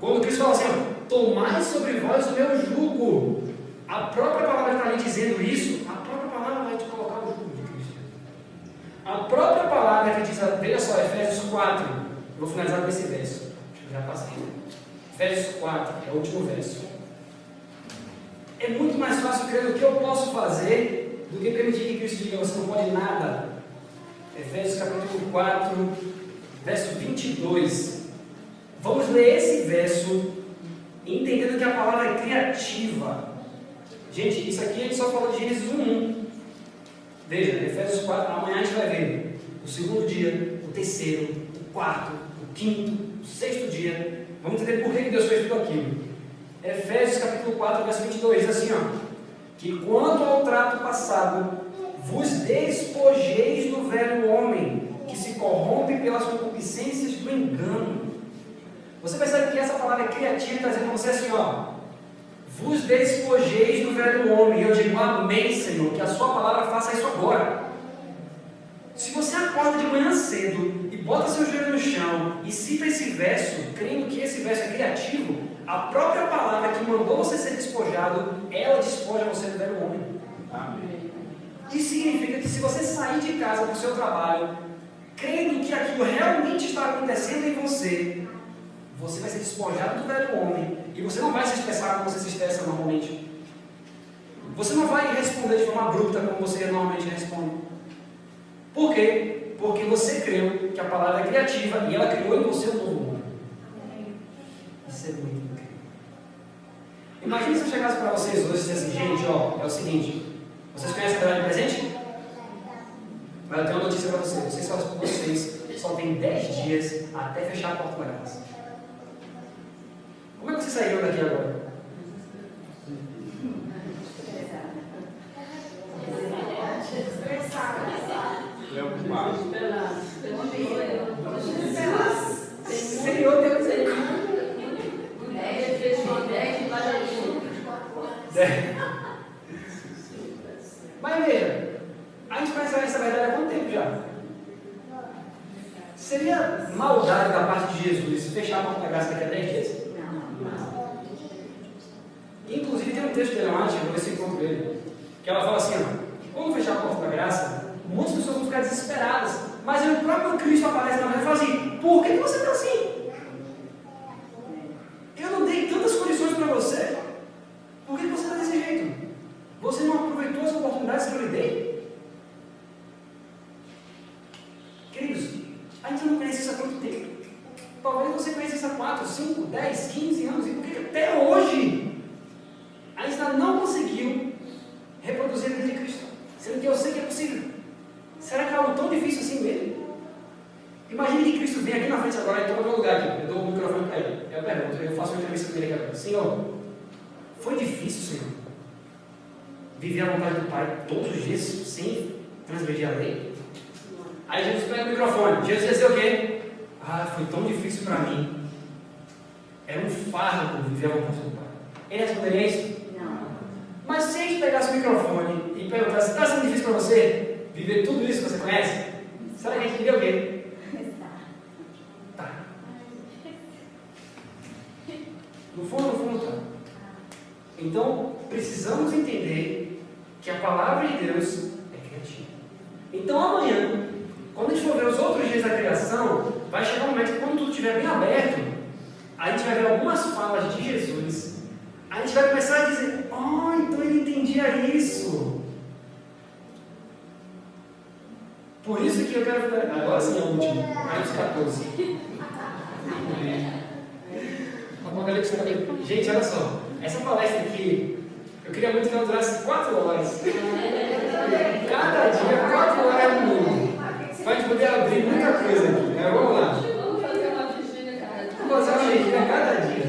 Speaker 1: Quando Cristo fala assim, ó, tomai sobre vós o meu jugo, a própria palavra está ali dizendo isso, a própria palavra vai te colocar o jugo de Cristo. A própria palavra que diz, veja só, Efésios 4, eu vou finalizar com esse verso, acho que já passei, né? Efésios 4, é o último verso. É muito mais fácil crer no que eu posso fazer do que permitir que Cristo diga, você não pode nada. Efésios capítulo 4, verso 22. Vamos ler esse verso, entendendo que a palavra é criativa. Gente, isso aqui a gente só falou de Gênesis 1:1. Veja, Efésios 4, amanhã a gente vai ver o segundo dia, o terceiro, o quarto, o quinto, o sexto dia. Vamos entender por que Deus fez tudo aquilo. Efésios capítulo 4, verso 22, diz assim, ó, que quanto ao trato passado, vos despojeis do velho homem, que se corrompe pelas concupiscências do engano, Você percebe que essa palavra é criativa, está dizendo para você assim, ó, vos despojeis do velho homem. E eu digo, amém, Senhor, que a sua palavra faça isso agora. Se você acorda de manhã cedo e bota seu joelho no chão e cita esse verso, crendo que esse verso é criativo, a própria palavra que mandou você ser despojado, ela despoja você do velho homem.
Speaker 6: Amém.
Speaker 1: Isso significa que se você sair de casa para o seu trabalho, crendo que aquilo realmente está acontecendo em você, você vai ser despojado do velho homem e você não vai se expressar como você se expressa normalmente. Você não vai responder de forma abrupta como você normalmente responde. Por quê? Porque você creu que a palavra é criativa e ela criou em você um novo mundo. Isso é muito incrível. Imagina se eu chegasse para vocês hoje e dissesse assim, gente, ó, é o seguinte, vocês conhecem a verdade do presente? Mas eu tenho uma notícia para vocês. Vocês só têm 10 dias até fechar a porta da graça. Como é que vocês saíram daqui agora? Senhor Deus, mas veja, a gente conhece essa verdade há quanto tempo já? Seria maldade da parte de Jesus fechar a porta da graça daqui a 10 dias? Inclusive tem um texto de Elamática, eu vou ver se encontro ele, que ela fala assim, ó, que quando fechar a porta da graça, muitas pessoas vão ficar desesperadas, mas aí o próprio Cristo aparece na vida e fala assim, por que você está assim? Eu não dei tantas condições para você, por que você está desse jeito? Você não aproveitou as oportunidades que eu lhe dei? Queridos, a gente não conhece isso há quanto tempo? Talvez você conheça isso há 4, 5, 10, 15 anos, e por que até hoje a gente ainda não conseguiu reproduzir a vida de Cristo? Sendo que eu sei que é possível. Será que é algo tão difícil assim mesmo? Imagine que Cristo vem aqui na frente agora e toma meu lugar aqui. Eu dou o microfone para ele. Eu pergunto, eu faço uma entrevista com ele aqui agora. Senhor, foi difícil, Senhor, viver a vontade do Pai todos os dias sem transgredir a lei? Aí Jesus pega o microfone. Jesus ia dizer o quê? Ah, foi tão difícil para mim. Era um fardo viver a vontade do Pai. Ele responderia isso?
Speaker 5: Não.
Speaker 1: Mas se a gente pegasse o microfone e perguntasse, está sendo difícil para você viver tudo isso que você conhece? Será que a gente diria o quê? Tá. No fundo, tá. Então, precisamos entender que a palavra de Deus é criativa. Então, amanhã, quando a gente for ver os outros dias da criação, vai chegar um momento que quando tudo estiver bem aberto, a gente vai ver algumas falas de Jesus. A gente vai começar a dizer, oh, então ele entendia isso. Por isso que eu quero ver. Agora sim é o último. Apocalipse 14. Apocalipse 14. Gente, olha só. Essa palestra aqui, eu queria muito que ela durasse 4 horas. Cada dia, 4 horas no mundo. Para a gente poder abrir muita coisa aqui. Né? Vamos lá.
Speaker 7: Vamos fazer uma vigília cada dia.
Speaker 1: Vamos fazer uma vigília cada dia.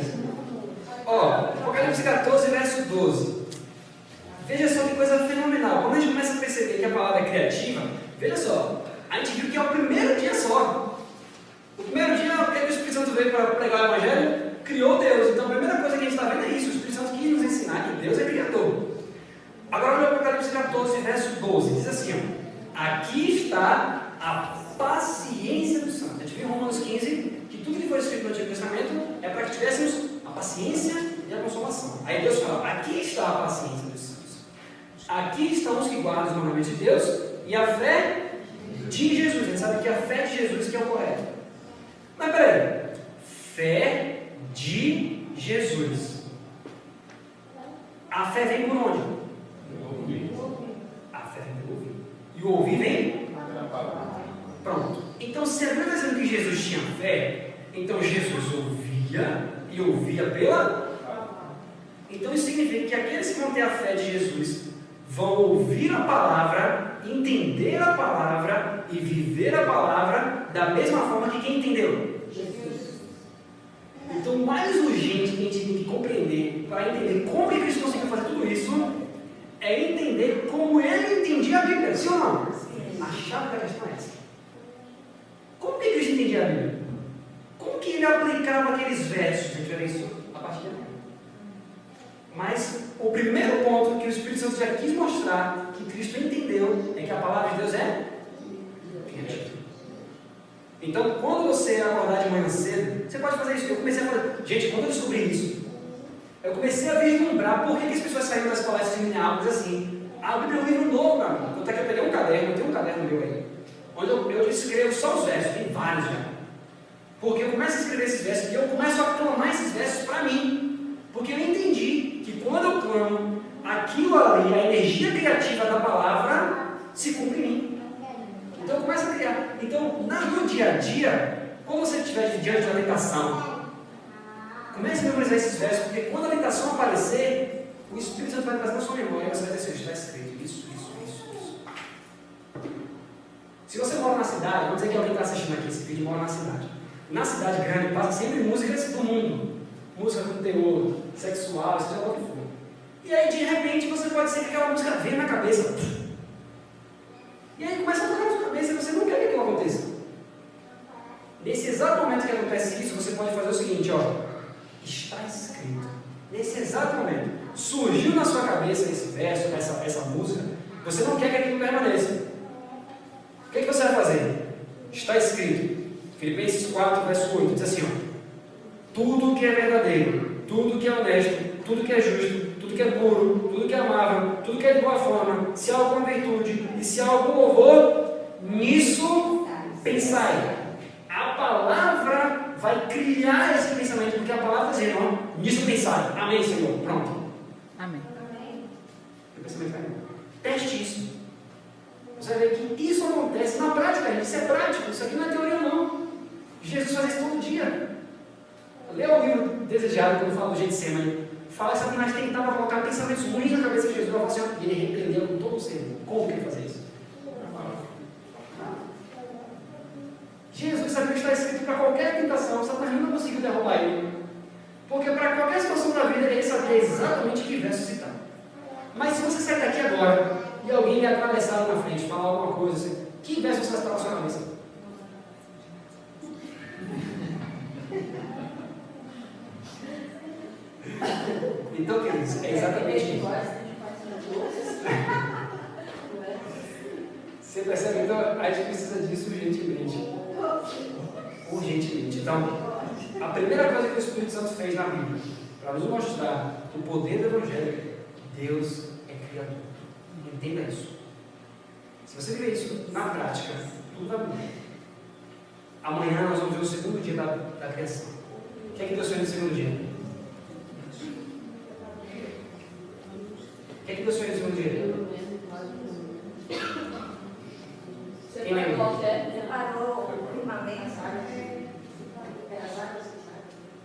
Speaker 1: Ó, Apocalipse 14, verso 12. Veja só que coisa fenomenal. Quando a gente começa a perceber que a palavra é criativa, veja só, a gente viu que é o primeiro dia só. O primeiro dia, o Espírito Santo veio para pregar o Evangelho, criou Deus. Então a primeira coisa que a gente está vendo é isso. O Espírito Santo quis nos ensinar que Deus é criador. Agora olha o Apocalipse 14, verso 12. Diz assim, ó, aqui está a paciência dos santos. A gente viu em Romanos 15 que tudo que foi escrito no Antigo Testamento é para que tivéssemos a paciência e a consolação. Aí Deus fala, aqui está a paciência dos santos. Aqui estão os que guardam os mandamentos de Deus e a fé de Jesus. A gente sabe que a fé de Jesus que é o correto. Mas peraí, fé de Jesus. A fé vem por onde? A fé vem pelo ouvir. E o ouvir vem? Pronto. Então, se a Bíblia está dizendo que Jesus tinha fé, então Jesus ouvia e ouvia pela. Então, isso significa que aqueles que vão ter a fé de Jesus vão ouvir a palavra, entender a palavra e viver a palavra da mesma forma que quem entendeu? Jesus. Então, o mais urgente que a gente tem que compreender para entender como que Cristo conseguiu fazer tudo isso é entender como ele entendia a Bíblia, sim ou não? Sim. A chave da questão é essa. Como que Cristo entendia a Bíblia? Como que ele ele aplicava aqueles versos? A gente vai ver isso a partir de agora. Mas o primeiro ponto que o Espírito Santo já quis mostrar, que Cristo entendeu, é que a palavra de Deus é criativa. Então, quando você acordar de manhã cedo, você pode fazer isso. Eu comecei a fazer. Gente, quando eu descobri isso, eu comecei a vislumbrar por que as pessoas saíram das palestras lineares assim. A Bíblia é um livro novo para mim. Até que eu peguei um caderno, eu tenho um caderno meu aí, onde eu escrevo só os versos, tem vários já. Porque eu começo a escrever esses versos e eu começo a clamar esses versos para mim. Porque eu entendi que quando eu clamo, aquilo ali, a energia criativa da palavra, se cumpre em mim. Então eu começo a criar. Então, no dia a dia, quando você estiver diante de uma tentação, comece a memorizar esses versos, porque quando a tentação aparecer, o Espírito Santo vai trazer na sua memória, você vai dizer assim, está escrito isso. Se você mora na cidade, vamos dizer que alguém está assistindo aqui esse vídeo e mora na cidade. Na cidade grande passa sempre músicas do mundo. Música com teor sexual, seja lá o que for. E aí de repente você pode ser que aquela música venha na cabeça. E aí começa a tocar na sua cabeça e você não quer que aquilo aconteça. Nesse exato momento que acontece isso, você pode fazer o seguinte, ó. Está escrito. Nesse exato momento, surgiu na sua cabeça esse verso, essa música, você não quer que aquilo permaneça. O que você vai fazer? Está escrito. Filipenses 4, verso 8, diz assim, ó. Tudo que é verdadeiro, tudo que é honesto, tudo que é justo, tudo que é puro, tudo que é amável, tudo que é de boa forma, se há alguma virtude e se há algum louvor, nisso pensai. A palavra vai criar esse pensamento, porque a palavra está dizendo, ó, nisso pensai. Amém, Senhor. Pronto.
Speaker 7: Amém.
Speaker 1: O pensamento vai. Teste isso. Você vai ver que isso acontece na prática, isso é prático, isso aqui não é teoria não. Jesus faz isso todo dia. Lê o livro Desejado, quando fala do Getsemane, fala que Satanás tentava colocar pensamentos ruins na cabeça de Jesus, assim, e ele repreendeu com todo o ser. Como que ele fazia isso? Jesus sabia que está escrito para qualquer tentação, Satanás não conseguiu derrubar ele. Porque para qualquer situação da vida, ele sabia exatamente que verso citar. Mas se você sair daqui agora, e alguém lhe atravessar na frente, falar alguma coisa assim, que verso você vai estar na sua cabeça? Então, queridos, é exatamente isso. Você percebe? Então, a gente precisa disso urgentemente. Urgentemente. Então, a primeira coisa que o Espírito Santo fez na Bíblia, para nos mostrar o poder do Evangelho, Deus é Criador. Entenda isso. Se você viver isso na prática, tudo vai mudar. Amanhã nós vamos ver o segundo dia da criação. O que é que Deus fez no segundo dia? O que é que Deus fez no segundo dia? Quem lembra?
Speaker 5: Separou o firmamento.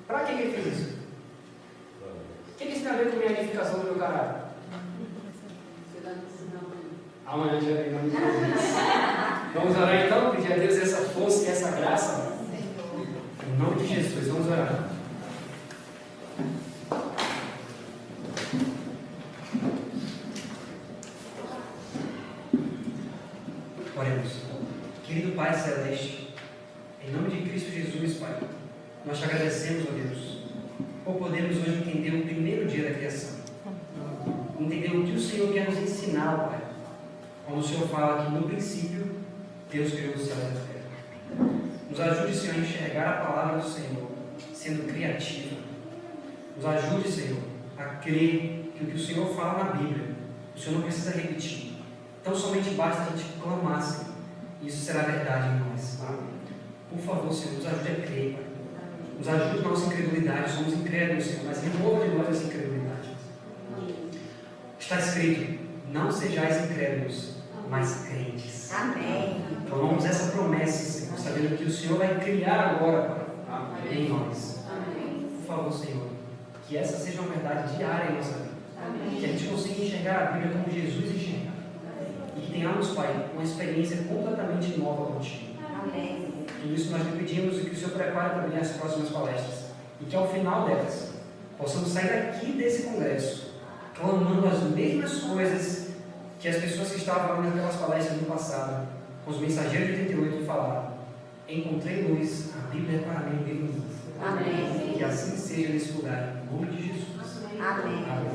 Speaker 1: Para que ele fez isso? O que isso tem a ver com a minha edificação do meu caráter? Amanhã a gente vai pegar muito. Vamos orar então, pedir a Deus essa força e essa graça. Em nome de Jesus, vamos orar. Oremos. Querido Pai Celeste, em nome de Cristo Jesus, Pai, nós te agradecemos, ó Deus, por podermos hoje entender o primeiro dia da criação. Entender o que o Senhor quer nos ensinar, Pai. Quando o Senhor fala que no princípio Deus criou o céu e a terra. Nos ajude, Senhor, a enxergar a palavra do Senhor sendo criativa. Nos ajude, Senhor, a crer que o que o Senhor fala na Bíblia, o Senhor não precisa repetir. Então somente basta a gente clamar, Senhor. E isso será verdade em nós. Por favor, Senhor, nos ajude a crer, Pai. Nos ajude na nossa incredulidade. Somos incrédulos, Senhor, mas remova de nós essa incredulidade. Está escrito, não sejais incrédulos, mas crentes.
Speaker 5: Amém.
Speaker 1: Tomamos essa promessa, Senhor, sabendo que o Senhor vai criar agora, Pai, em nós. Por favor, Senhor, que essa seja uma verdade diária em nossa vida. Que a gente consiga enxergar a Bíblia como Jesus enxerga. E que tenhamos, Pai, uma experiência completamente nova contigo.
Speaker 5: Amém.
Speaker 1: Tudo isso nós lhe pedimos e que o Senhor prepare também as próximas palestras. E que ao final delas, possamos sair daqui desse congresso, clamando as mesmas coisas que as pessoas que estavam falando naquelas palestras no passado, com os mensageiros de 38 falaram. Encontrei luz, a Bíblia é para mim um livro novo.
Speaker 5: Amém.
Speaker 1: Que assim seja nesse lugar, em nome de Jesus.
Speaker 5: Amém.